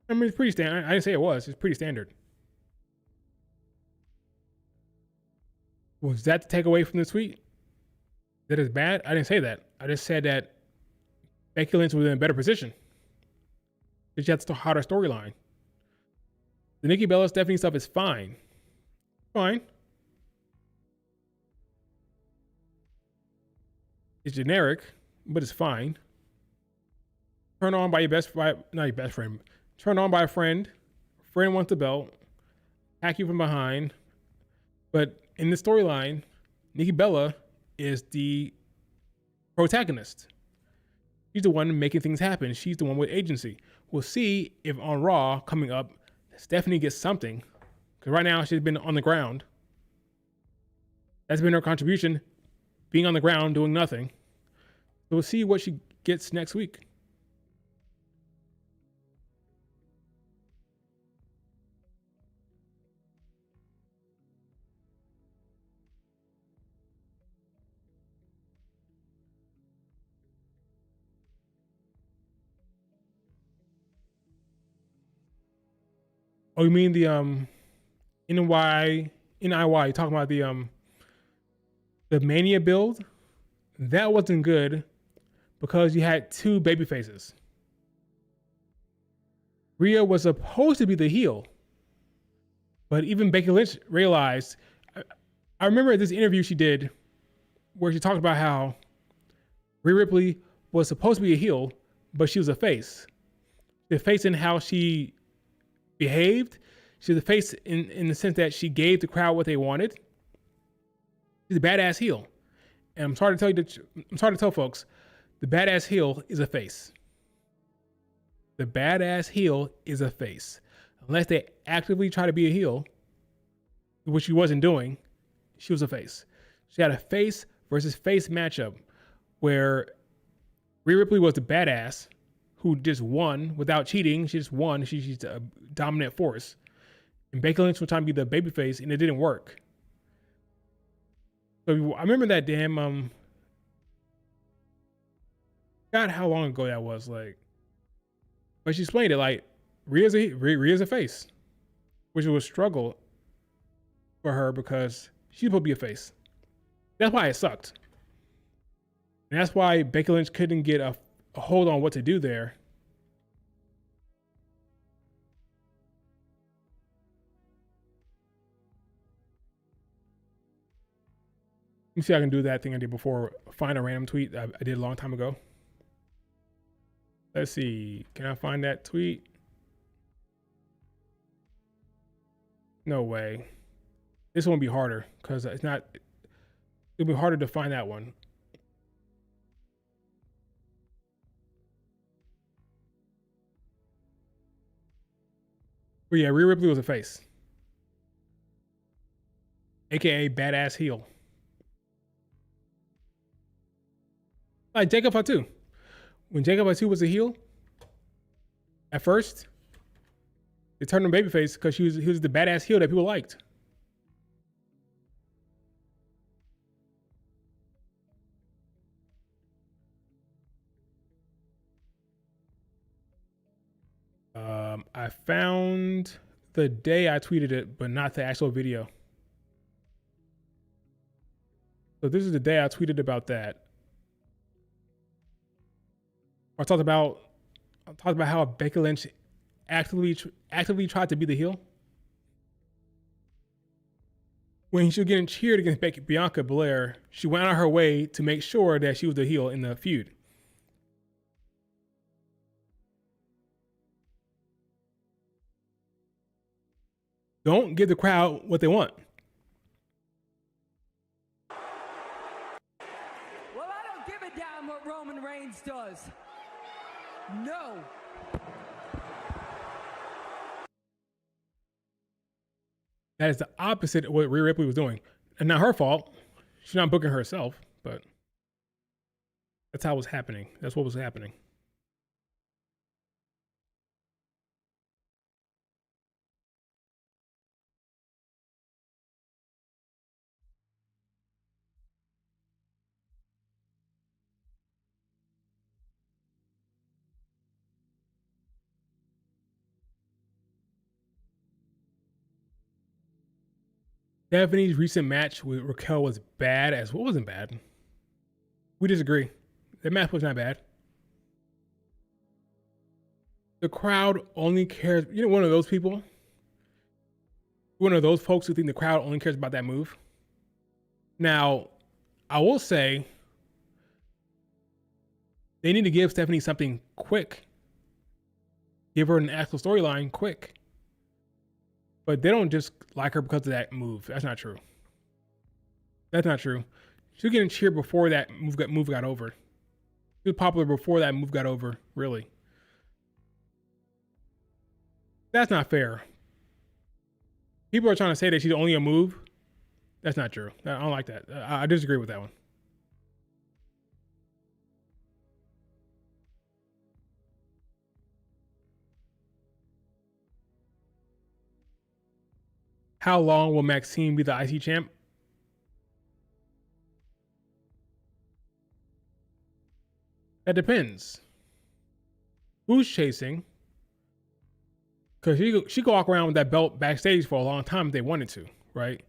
I mean, it's pretty standard. I didn't say it was. It's pretty standard. Was that the takeaway from the tweet? That is bad? I didn't say that. I just said that Becky Lynch was in a better position. She had a harder storyline. The Nikki Bella Stephanie stuff is fine. Fine. It's generic, but it's fine. Turn on by not your best friend. Turn on by a friend. Friend wants the belt. Attack you from behind. But in the storyline, Nikki Bella is the protagonist. She's the one making things happen. She's the one with agency. We'll see if on Raw coming up, Stephanie gets something. Because right now she's been on the ground. That's been her contribution, being on the ground, doing nothing. So we'll see what she gets next week. Oh, you mean the NIY talking about the Mania build? That wasn't good because you had two baby faces. Rhea was supposed to be the heel, but even Becky Lynch realized. I remember this interview she did where she talked about how Rhea Ripley was supposed to be a heel, but she was a face. The face in how she behaved. She's a face in the sense that she gave the crowd what they wanted. She's a badass heel. And I'm sorry to tell folks, the badass heel is a face. The badass heel is a face. Unless they actively try to be a heel, which she wasn't doing, she was a face. She had a face versus face matchup where Rhea Ripley was the badass who just won without cheating. She just won. She's a dominant force. And Becky Lynch was trying to be the babyface, and it didn't work. So I remember that damn God, how long ago that was, like. But she explained it like Rhea's a face, which was a struggle for her because she's supposed to be a face. That's why it sucked. And that's why Becky Lynch couldn't get a hold on what to do there. Let me see if I can do that thing I did before. Find a random tweet I did a long time ago. Let's see. Can I find that tweet? No way. This one will be harder because it's not. It'll be harder to find that one. But yeah, Rhea Ripley was a face, aka badass heel. Like Jacob Fatu. When Jacob Fatu was a heel, at first, they turned him babyface because he was the badass heel that people liked. I found the day I tweeted it, but not the actual video. So this is the day I tweeted about that. I talked about how Becky Lynch actively tried to be the heel when she was getting cheered against Bianca Belair. She went out of her way to make sure that she was the heel in the feud. Don't give the crowd what they want. Well, I don't give a damn what Roman Reigns does. No. That is the opposite of what Rhea Ripley was doing. And not her fault. She's not booking herself, but that's how it was happening. That's what was happening. Stephanie's recent match with Raquel was bad as what wasn't bad. We disagree. That match was not bad. The crowd only cares. You know, one of those people, one of those folks who think the crowd only cares about that move. Now, I will say they need to give Stephanie something quick. Give her an actual storyline quick. But they don't just like her because of that move. That's not true. That's not true. She was getting cheered before that move got over. She was popular before that move got over, really. That's not fair. People are trying to say that she's only a move. That's not true. I don't like that. I disagree with that one. How long will Maxxine be the IC champ? That depends. Who's chasing? Because she could walk around with that belt backstage for a long time if they wanted to, right?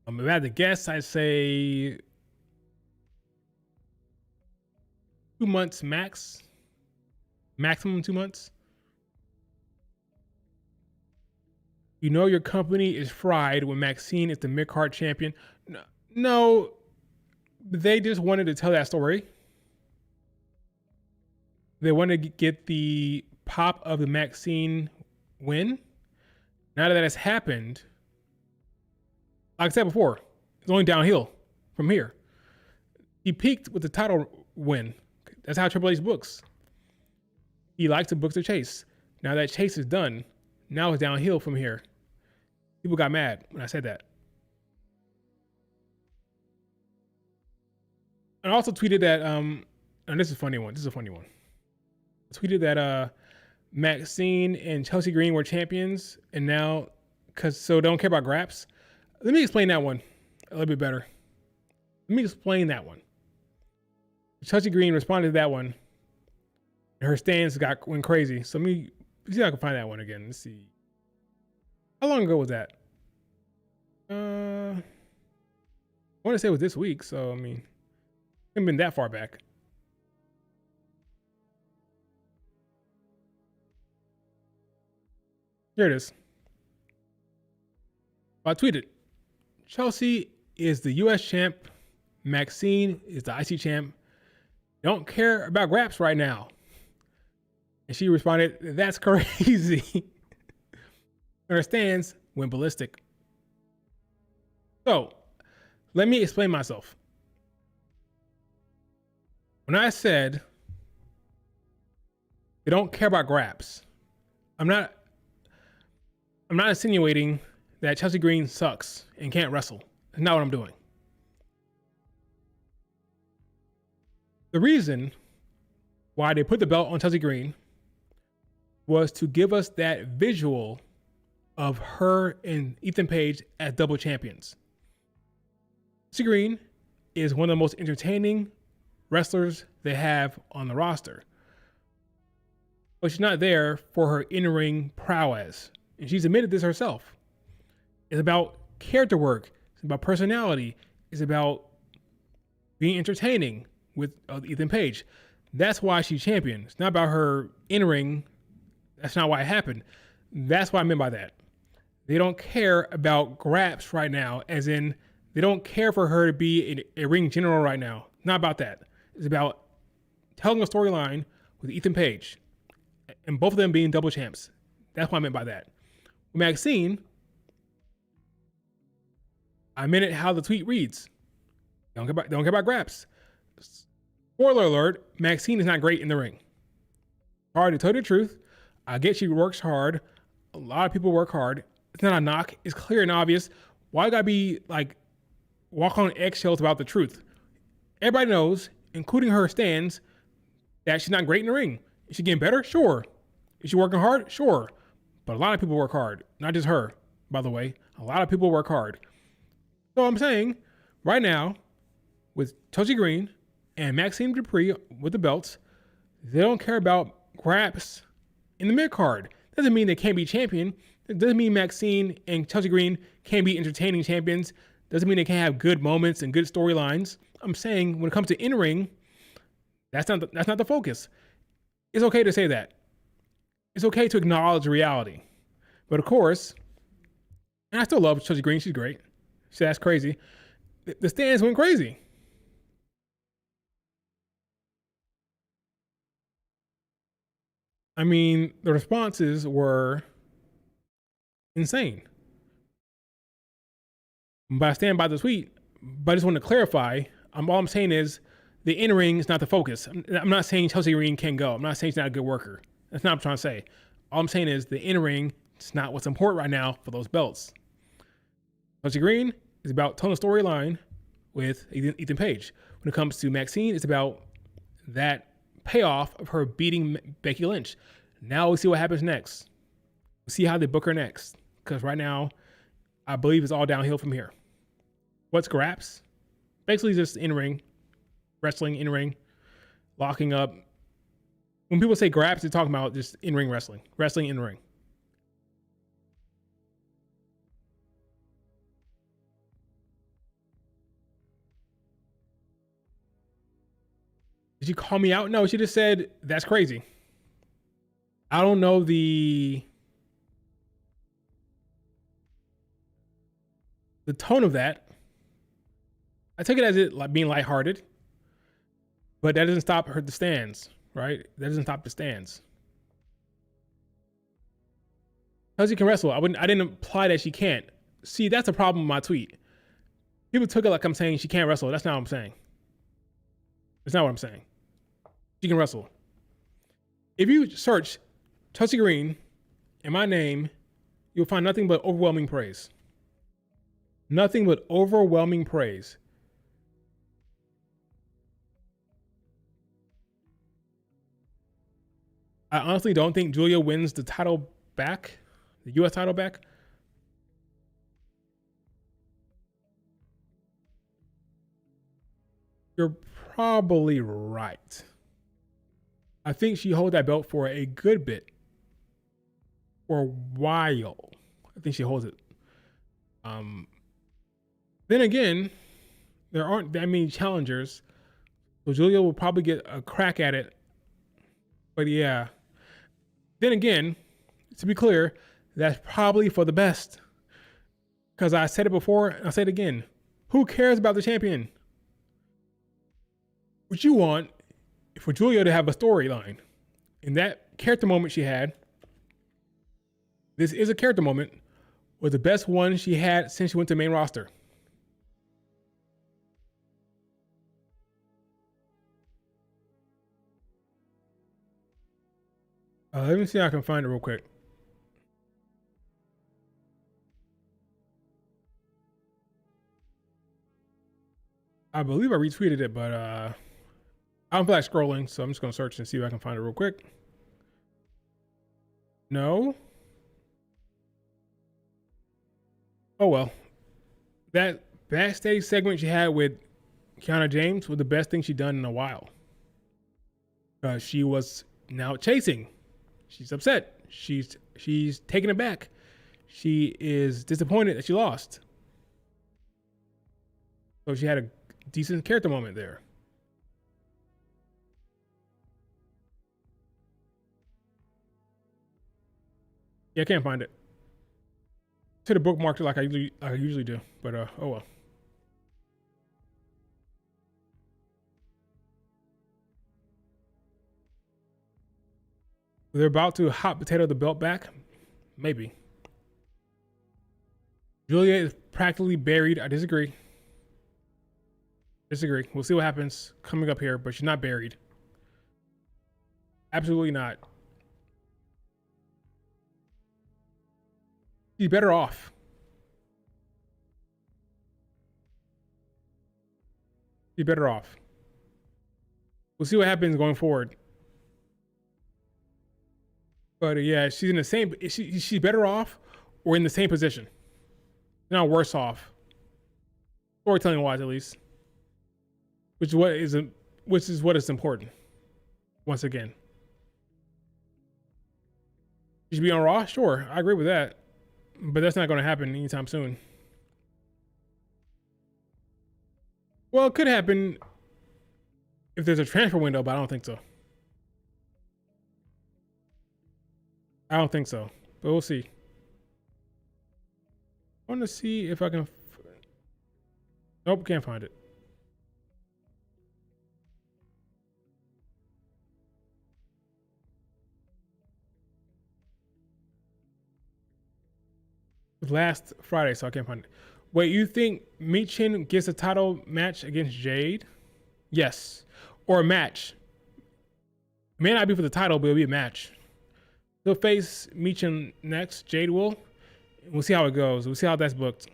If I had to guess, I'd say 2 months max. Maximum 2 months. You know your company is fried when Maxxine is the mid-card champion. No, they just wanted to tell that story. They wanted to get the pop of the Maxxine win. Now that has happened, like I said before, it's only downhill from here. He peaked with the title win. That's how Triple H books. He likes to book the chase. Now that chase is done, now it's downhill from here. People got mad when I said that. I also tweeted that, and this is a funny one. I tweeted that Maxxine and Chelsea Green were champions, and now, so they don't care about Graps. Let me explain that one a little bit better. Let me explain that one. Chelsea Green responded to that one, and her stance went crazy. So let me see if I can find that one again. Let's see. How long ago was that? I want to say it was this week, so I mean, it hasn't been that far back. Here it is. I tweeted, Chelsea is the US champ. Maxxine is the IC champ. Don't care about Graps right now. And she responded, that's crazy. Her stance went ballistic. So, let me explain myself. When I said they don't care about Graps, I'm not insinuating that Chelsea Green sucks and can't wrestle. That's not what I'm doing. The reason why they put the belt on Chelsea Green was to give us that visual of her and Ethan Page as double champions. Chelsea Green is one of the most entertaining wrestlers they have on the roster. But she's not there for her in-ring prowess. And she's admitted this herself. It's about character work. It's about personality. It's about being entertaining with Ethan Page. That's why she's champion. It's not about her in-ring. That's not why it happened. That's what I meant by that. They don't care about Graps right now, as in they don't care for her to be a ring general right now. Not about that. It's about telling a storyline with Ethan Page and both of them being double champs. That's what I meant by that. With Maxxine, I meant it how the tweet reads. Don't care about Graps. Spoiler alert, Maxxine is not great in the ring. Hard to tell you the truth. I get she works hard. A lot of people work hard. It's not a knock. It's clear and obvious. Why you gotta be like walk on eggshells about the truth? Everybody knows, including her stands, that she's not great in the ring. Is she getting better? Sure. Is she working hard? Sure. But a lot of people work hard. Not just her, by the way. A lot of people work hard. So I'm saying, right now, with Chelsea Green and Maxxine Dupri with the belts, they don't care about Graps in the mid-card. Doesn't mean they can't be champion. It doesn't mean Maxxine and Chelsea Green can't be entertaining champions. Doesn't mean they can't have good moments and good storylines. I'm saying when it comes to in-ring, that's not the focus. It's okay to say that. It's okay to acknowledge reality. But of course, and I still love Chelsea Green. She's great. That's crazy. The stands went crazy. I mean, the responses were insane. But I stand by the tweet. But I just want to clarify. All I'm saying is the in-ring is not the focus. I'm not saying Chelsea Green can't go. I'm not saying she's not a good worker. That's not what I'm trying to say. All I'm saying is the in-ring is not what's important right now for those belts. Chelsea Green is about telling a storyline with Ethan Page. When it comes to Maxxine, it's about that payoff of her beating Becky Lynch. Now we'll see what happens next. We'll see how they book her next. Because right now, I believe it's all downhill from here. What's Graps? Basically just in-ring, wrestling in-ring, locking up. When people say Graps, they're talking about just in-ring wrestling in the ring. she call me out? No, she just said that's crazy. I don't know the tone of that. I took it as it like being lighthearted, but that doesn't stop the stands, right? That doesn't stop the stands. Chelsea can wrestle. I didn't imply that she can't. See, that's a problem with my tweet. People took it like I'm saying she can't wrestle. That's not what I'm saying. That's not what I'm saying. She can wrestle. If you search Chelsea Green in my name, you'll find nothing but overwhelming praise. Nothing but overwhelming praise. I honestly don't think Julia wins the title back, the U.S. title back. You're probably right. I think she holds that belt for a good bit. For a while. I think she holds it. Then again, there aren't that many challengers. So Julia will probably get a crack at it. But yeah. Then again, to be clear, that's probably for the best. Because I said it before, and I'll say it again. Who cares about the champion? What you want is for Julia to have a storyline. And that character moment she had, this is a character moment, was the best one she had since she went to main roster. Let me see if I can find it real quick. I believe I retweeted it, but I don't feel like scrolling, so I'm just going to search and see if I can find it real quick. No. Oh, well. That backstage segment she had with Kiana James was the best thing she'd done in a while. She was now chasing. She's upset. She's taken aback. She is disappointed that she lost. So she had a decent character moment there. Yeah, I can't find it. Should have bookmarked it like I usually do, but oh well. They're about to hot potato the belt back? Maybe. Julia is practically buried. I disagree. We'll see what happens coming up here, but she's not buried. Absolutely not. She's better off. She's better off. We'll see what happens going forward. But yeah, she's in the same. She's better off, or in the same position. Not worse off. Storytelling wise, at least. Which is what is important. Once again, she should be on Raw. Sure, I agree with that, but that's not going to happen anytime soon. Well, it could happen if there's a transfer window, but I don't think so. But we'll see. I want to see if I can. Nope, can't find it. It was last Friday, so I can't find it. Wait, you think Michin gets a title match against Jade? Yes. Or a match. It may not be for the title, but it'll be a match. He'll face Michin next, Jade will. We'll see how it goes. We'll see how that's booked.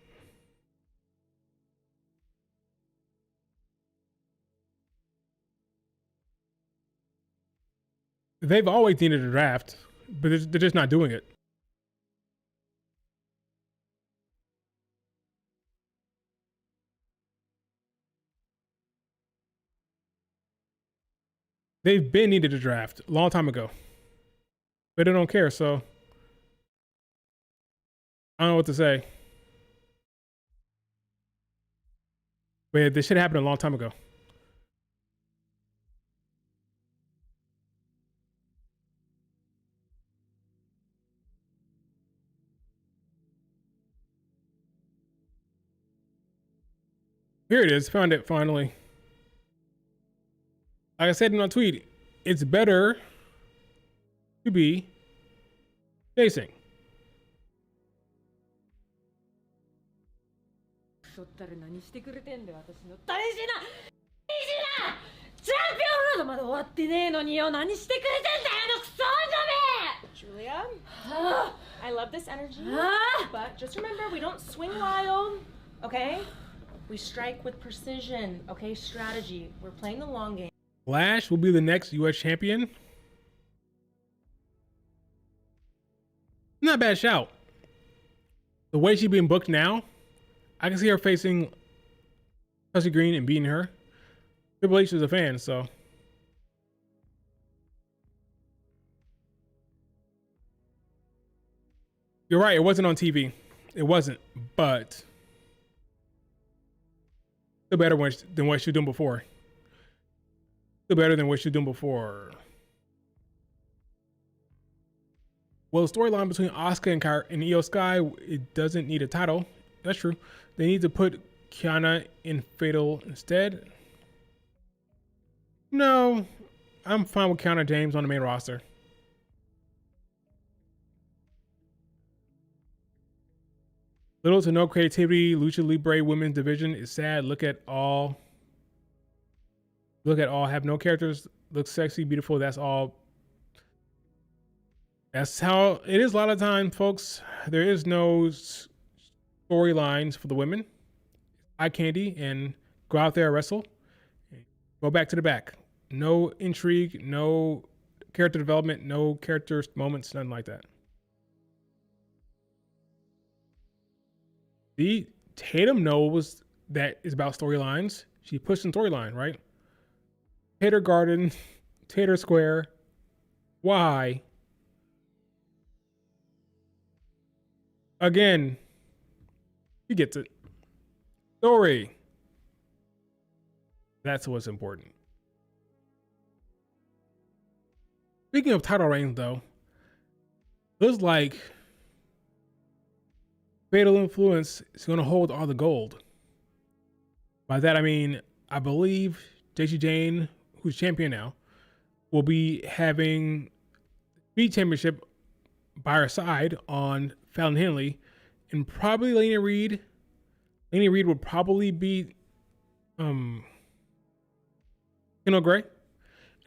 They've always needed a draft, but they're just not doing it. They've been needed a draft a long time ago, but they don't care, so I don't know what to say. But this should have happened a long time ago. Here it is. Found it finally. Like I said in my tweet, it's better to be chasing. そったら何してくれてんだよ私の大事なチャンピオンロードまだ終わってねえのによ何してくれてんだよあのクソ女め Julia, I love this energy, but just remember we don't swing wild, okay? We strike with precision, okay? Strategy. We're playing the long game. Lash will be the next U.S. champion. Not a bad shout. The way she's being booked now, I can see her facing Chelsea Green and beating her. Triple H is a fan, so. You're right, it wasn't on TV. It wasn't, but still better than what she was doing before. Still better than what she was doing before. Well, the storyline between Asuka and Io Sky, it doesn't need a title. That's true. They need to put Kiana in Fatal instead. No, I'm fine with Kiana James on the main roster. Little to no creativity. Lucha Libre women's division is sad. Look at all. Have no characters. Look sexy, beautiful. That's all. That's how it is a lot of times, folks. There is no storylines for the women. Eye candy and go out there and wrestle. Go back to the back. No intrigue, no character development, no character moments, nothing like that. See, Tatum knows that it's about storylines. She pushed in storyline, right? Tater Garden, Tater Square. Why? Again, he gets it. Story. That's what's important. Speaking of title reigns, though, looks like Fatal Influence is going to hold all the gold. By that, I mean, I believe JC Jane, who's champion now, will be having the championship by her side on Fallon Henley, and probably Lainey Reed. Lainey Reed will probably beat Kendall Gray.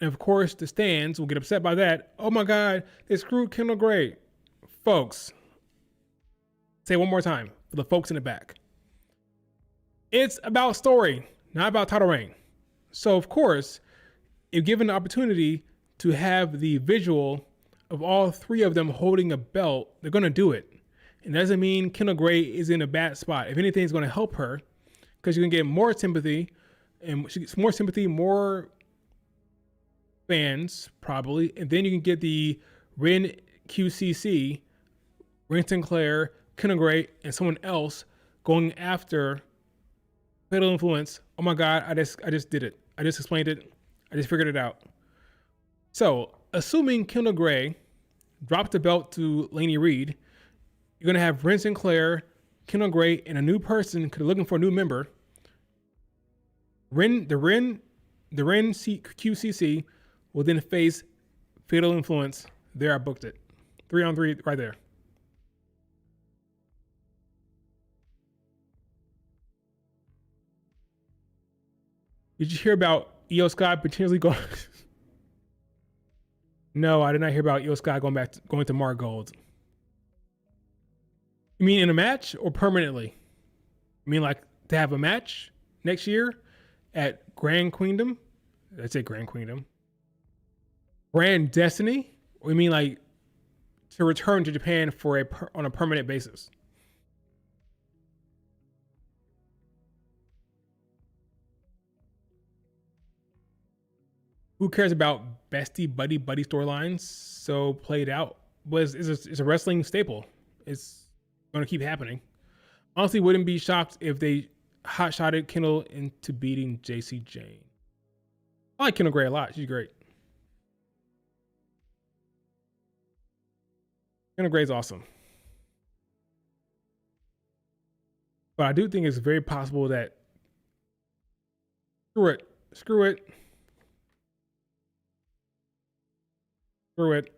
And of course, the stands will get upset by that. Oh my God, they screwed Kendall Gray. Folks, say it one more time for the folks in the back. It's about story, not about title reign. So of course, if given the opportunity to have the visual of all three of them holding a belt, they're going to do it. And that doesn't mean Kendall Gray is in a bad spot. If anything, it's going to help her because you're going to get more sympathy, and she gets more sympathy, more fans probably, and then you can get the Ren QCC, Ren Sinclair, Kendall Gray, and someone else going after Fatal Influence. Oh my God, I just did it. I just explained it. I just figured it out. So, assuming Kendall Gray dropped the belt to Lainey Reed, you're going to have Ren Sinclair, Kendall Gray, and a new person because they're looking for a new member. The Ren QCC will then face Fatal Influence. There, I booked it. 3-on-3 right there. Did you hear about Io Sky potentially going? No, I did not hear about Io Sky going to Mar Gold. You mean in a match or permanently? You mean like to have a match next year at Grand Queendom? Let's say Grand Queendom. Grand Destiny? Or you mean like to return to Japan for on a permanent basis? Who cares about bestie buddy storylines so played out? But it's a wrestling staple. It's going to keep happening. Honestly, wouldn't be shocked if they hot-shotted Kendall into beating JC Jane. I like Kendall Gray a lot. She's great. Kendall Gray's awesome. But I do think it's very possible that Screw it. Screw it. Screw it.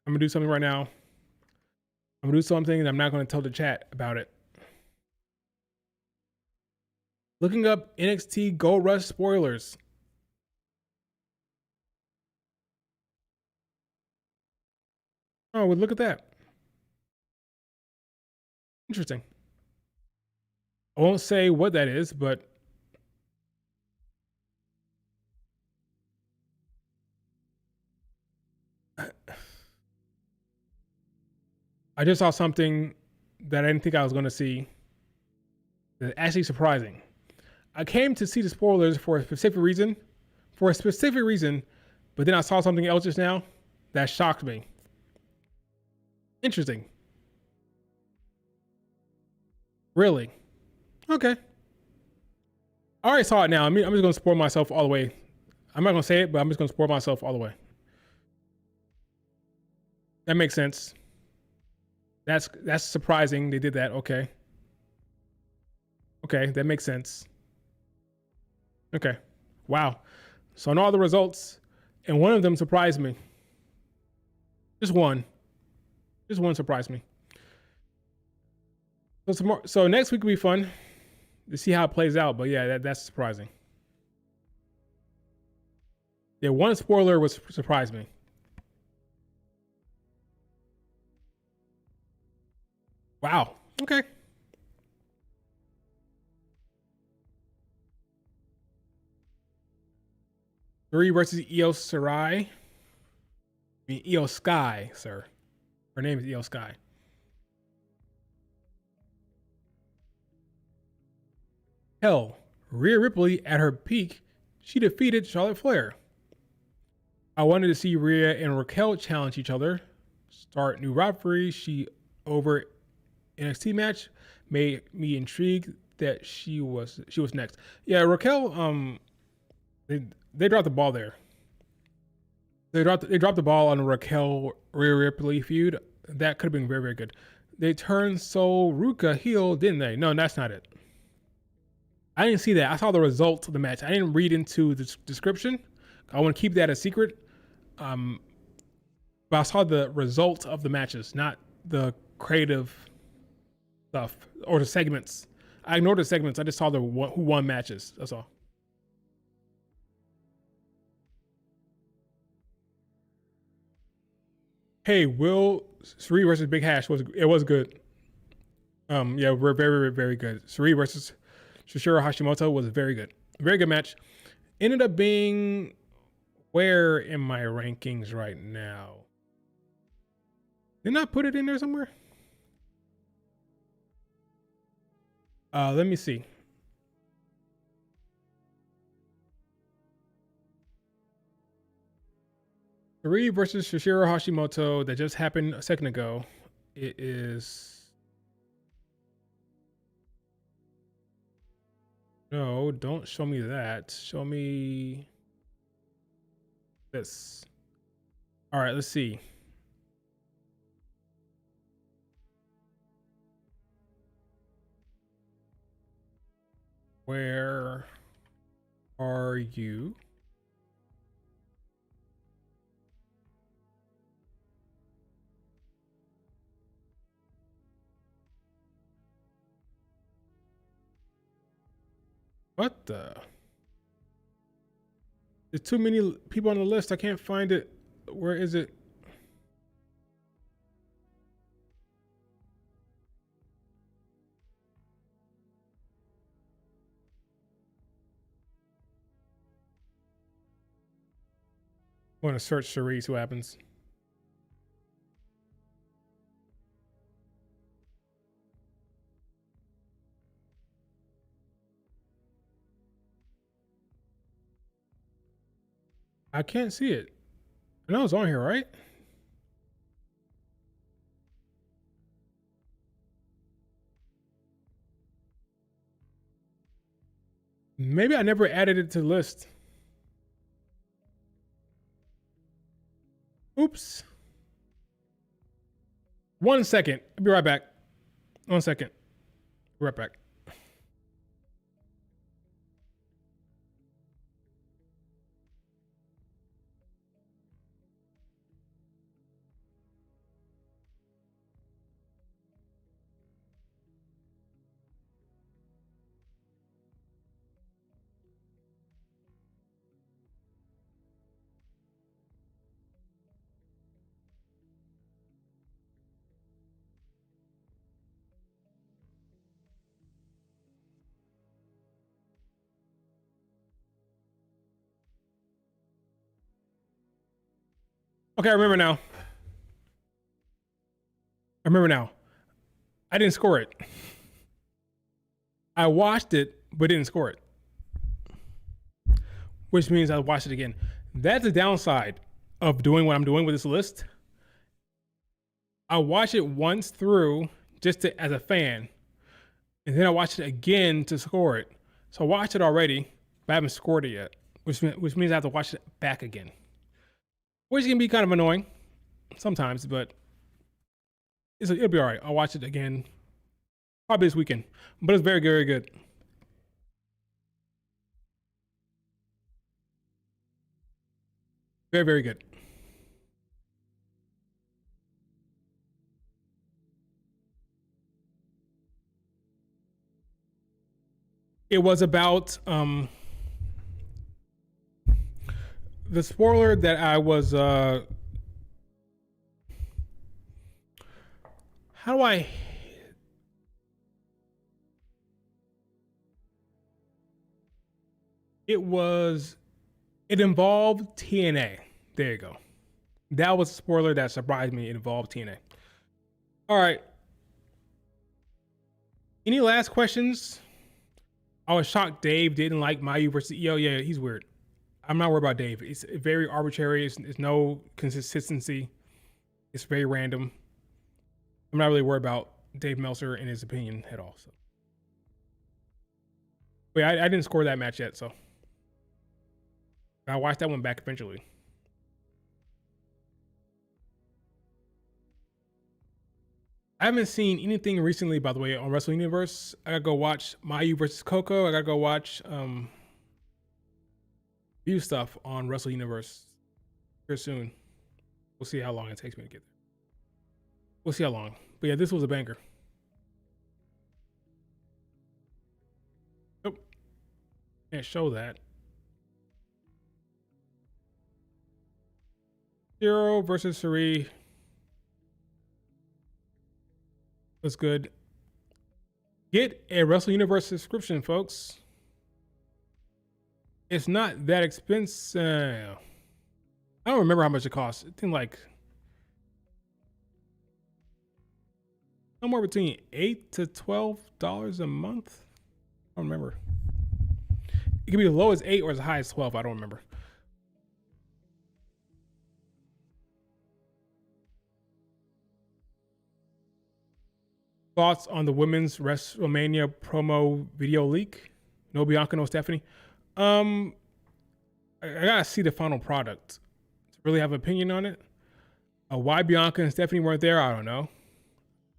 I'm gonna do something right now. I'm gonna do something and I'm not gonna tell the chat about it. Looking up NXT Gold Rush spoilers. Oh, well, look at that. Interesting. I won't say what that is, but I just saw something that I didn't think I was going to see. That's actually surprising. I came to see the spoilers for a specific reason, but then I saw something else just now that shocked me. Interesting. Really? Okay. I already saw it now. I'm just going to spoil myself all the way. I'm not going to say it, but I'm just going to spoil myself all the way. That makes sense. That's surprising. They did that. Okay. Okay, that makes sense. Okay. Wow. So I know all the results, and one of them surprised me. Just one. Just one surprised me. So next week will be fun to see how it plays out. But yeah, that's surprising. Yeah, one spoiler was surprised me. Wow. Okay. Three versus Io Shirai. I mean, Io Sky, sir. Her name is Io Sky. Hell, Rhea Ripley at her peak, she defeated Charlotte Flair. I wanted to see Rhea and Raquel challenge each other, start new rivalry. She over NXT match made me intrigued that she was next. Yeah, Raquel. They dropped the ball there. They dropped the ball on the Raquel Rhea Ripley feud. That could have been very, very good. They turned Sol Ruka heel, didn't they? No, that's not it. I didn't see that. I saw the results of the match. I didn't read into the description. I want to keep that a secret. But I saw the results of the matches, not the creative stuff or the segments. I ignored the segments. I just saw who won matches. That's all. Hey, Will Suri versus Big Hash was good. Yeah, we're very, very good. Suri versus Shishiro Hashimoto was very good. Very good match. Ended up being where in my rankings right now? Didn't I put it in there somewhere? Let me see. Suri versus Shishiro Hashimoto that just happened a second ago. It is... No, don't show me that. Show me this. All right, let's see. Where are you? What the? There's too many people on the list. I can't find it. Where is it? I want to search Cherise, what happens. I can't see it. I know it's on here, right? Maybe I never added it to the list. Oops. 1 second. I'll be right back. 1 second. Be right back. Okay, I remember now. I didn't score it. I watched it, but didn't score it. Which means I watched it again. That's the downside of doing what I'm doing with this list. I watch it once through just as a fan, and then I watch it again to score it. So I watched it already, but I haven't scored it yet, which means I have to watch it back again, which can be kind of annoying sometimes, but it'll be all right. I'll watch it again probably this weekend, but it's very, very good. Very, very good. It was about the spoiler that I was how do I it involved TNA. There you go. That was a spoiler that surprised me. It involved TNA. All right. Any last questions? I was shocked Dave didn't like Mayu versus EO. Yeah, he's weird. I'm not worried about Dave. It's very arbitrary. It's no consistency. It's very random. I'm not really worried about Dave Meltzer and his opinion at all. So, but I didn't score that match yet, so I'll watch that one back eventually. I haven't seen anything recently, by the way, on Wrestle Universe. I gotta go watch Mayu versus Coco. I gotta go watch view stuff on Wrestle Universe here soon. We'll see how long it takes me to get there. We'll see how long. But yeah, this was a banger. Nope. Can't show that. Zero versus Suri. Was good. Get a Wrestle Universe subscription, folks. It's not that expensive. I don't remember how much it costs. I think like somewhere between $8 to $12 a month. I don't remember. It could be as low as 8 or as high as 12. I don't remember. Thoughts on the women's WrestleMania promo video leak? No Bianca, no Stephanie. I gotta see the final product to really have an opinion on it. Why Bianca and Stephanie weren't there, I don't know.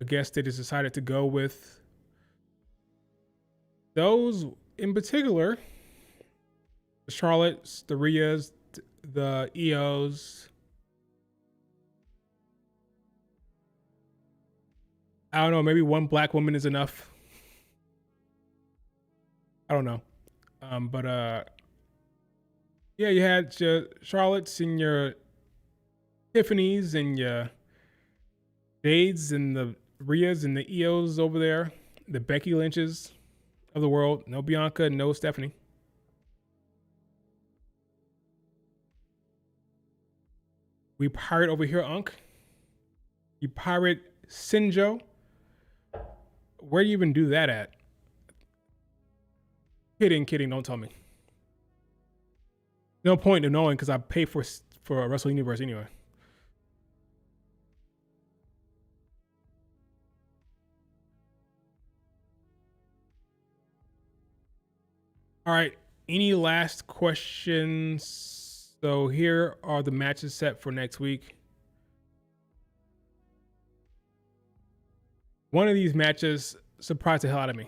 I guess they just decided to go with those in particular. The Charlottes, the Rheas, the EOs. I don't know, maybe one black woman is enough. I don't know. Yeah, you had your Charlottes and your Tiffany's and your Jades and the Rheas and the EOs over there. The Becky Lynches of the world. No Bianca, no Stephanie. We pirate over here, Unk. You pirate Sinjo. Where do you even do that at? Kidding, don't tell me. No point in knowing because I pay for a Wrestle Universe anyway. All right, any last questions? So here are the matches set for next week. One of these matches surprised the hell out of me.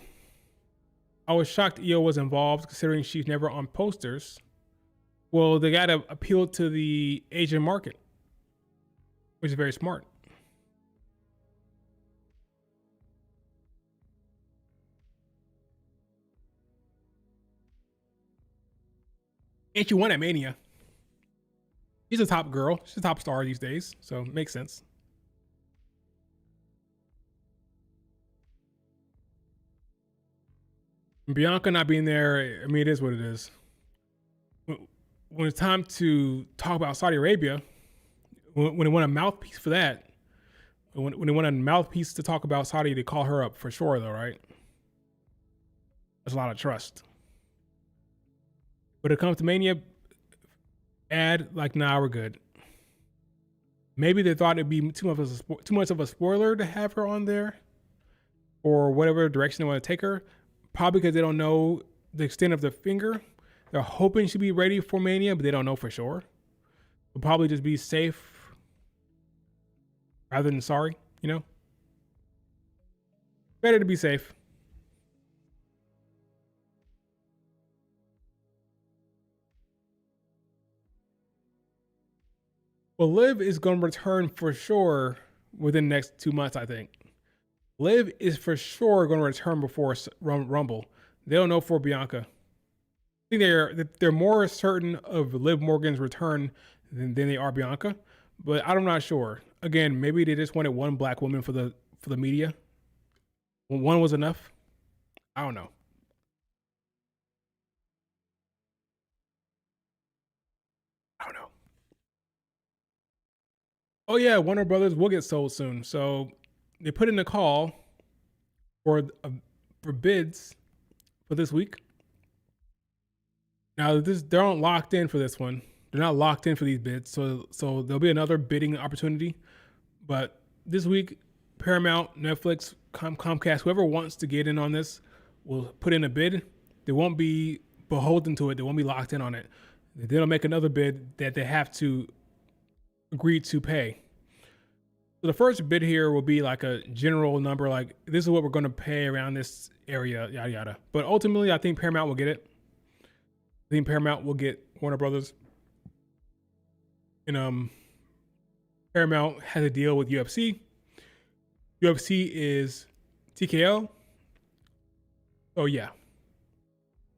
I was shocked Io was involved considering she's never on posters. Well, they got to appeal to the Asian market, which is very smart. And she won at Mania. She's a top girl. She's a top star these days, so it makes sense. Bianca not being there, I mean, it is what it is. When it's time to talk about Saudi Arabia, When they want a mouthpiece for that, when they want a mouthpiece to talk about Saudi, they call her up for sure, though, right? There's a lot of trust. But it comes to Mania, nah, we're good. Maybe they thought it'd be too much of a spoiler to have her on there, or whatever direction they want to take her. Probably because they don't know the extent of the finger. They're hoping she'll be ready for Mania, but they don't know for sure. They'll probably just be safe rather than sorry, you know? Better to be safe. Well, Liv is going to return for sure within the next 2 months, I think. Liv is for sure going to return before Rumble. They don't know for Bianca. I think they're more certain of Liv Morgan's return than they are Bianca, but I'm not sure. Again, maybe they just wanted one black woman for the media. One was enough. I don't know. Oh yeah, Warner Brothers will get sold soon. So they put in a call for bids for this week. Now they're not locked in for this one. They're not locked in for these bids, so there'll be another bidding opportunity. But this week, Paramount, Netflix, Comcast, whoever wants to get in on this will put in a bid. They won't be beholden to it. They won't be locked in on it. They'll make another bid that they have to agree to pay. So the first bid here will be like a general number, like this is what we're going to pay around this area, yada yada. But ultimately, I think Paramount will get it. I think Paramount will get Warner Brothers. And Paramount has a deal with UFC. UFC is TKO. Oh yeah.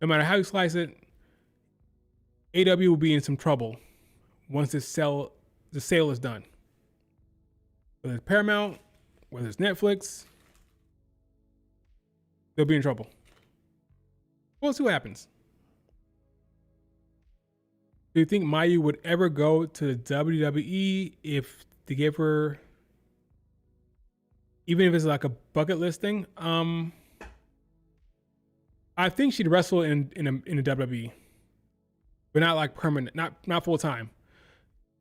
No matter how you slice it, AW will be in some trouble once the sale is done. Whether it's Paramount, whether it's Netflix, they'll be in trouble. We'll see what happens. Do you think Mayu would ever go to the WWE if they gave her, even if it's like a bucket list thing? I think she'd wrestle in the WWE, but not like permanent, not full time.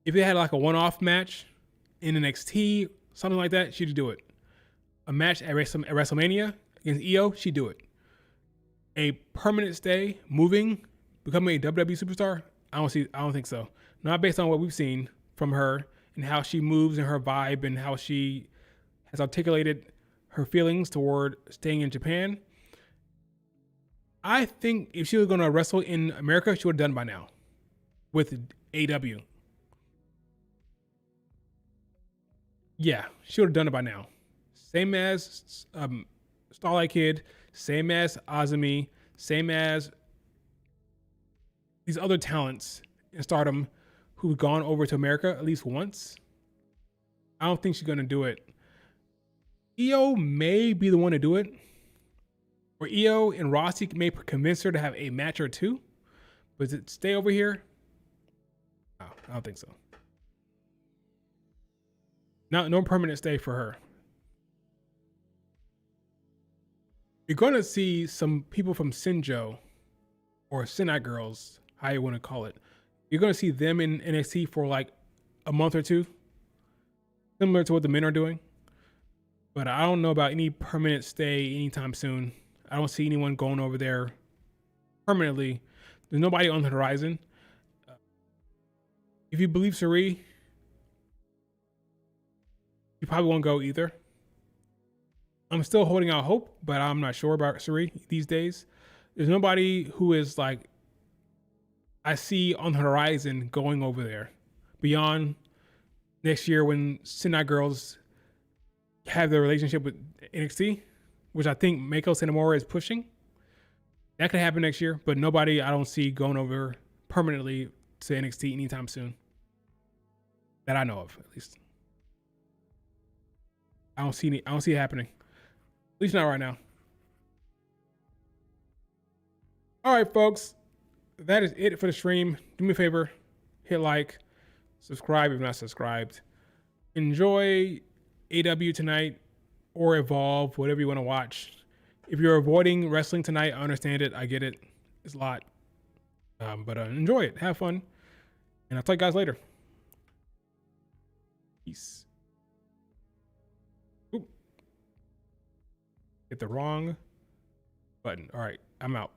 If they had like a one-off match in NXT, something like that, she'd do it. A match at WrestleMania against Io, she'd do it. A permanent stay, moving, becoming a WWE superstar, I don't think so. Not based on what we've seen from her and how she moves and her vibe and how she has articulated her feelings toward staying in Japan. I think if she was going to wrestle in America, she would have done by now with AW. Yeah, she would have done it by now. Same as Starlight Kid, same as Azumi, same as these other talents in Stardom who've gone over to America at least once. I don't think she's going to do it. Io may be the one to do it. Or Io and Rossi may convince her to have a match or two. But to stay over here? No, I don't think so. No permanent stay for her. You're going to see some people from Sinjo or Sinai Girls, how you want to call it. You're going to see them in NXT for like a month or two, similar to what the men are doing. But I don't know about any permanent stay anytime soon. I don't see anyone going over there permanently. There's nobody on the horizon. If you believe Suri, you probably won't go either. I'm still holding out hope, but I'm not sure about Suri these days. There's nobody who is like, I see on the horizon going over there beyond next year when Sinai Girls have their relationship with NXT, which I think Mako Satomura is pushing. That could happen next year, but nobody I don't see going over permanently to NXT anytime soon. That I know of, at least. I don't see it happening. At least not right now. All right, folks. That is it for the stream. Do me a favor, hit like, Subscribe if you're not subscribed. Enjoy AW tonight or Evolve, whatever you want to watch. If you're avoiding wrestling tonight, I understand it. I get it. It's a lot. But enjoy it. Have fun. And I'll talk to you guys later. Peace. Oop. Hit the wrong button. All right. I'm out.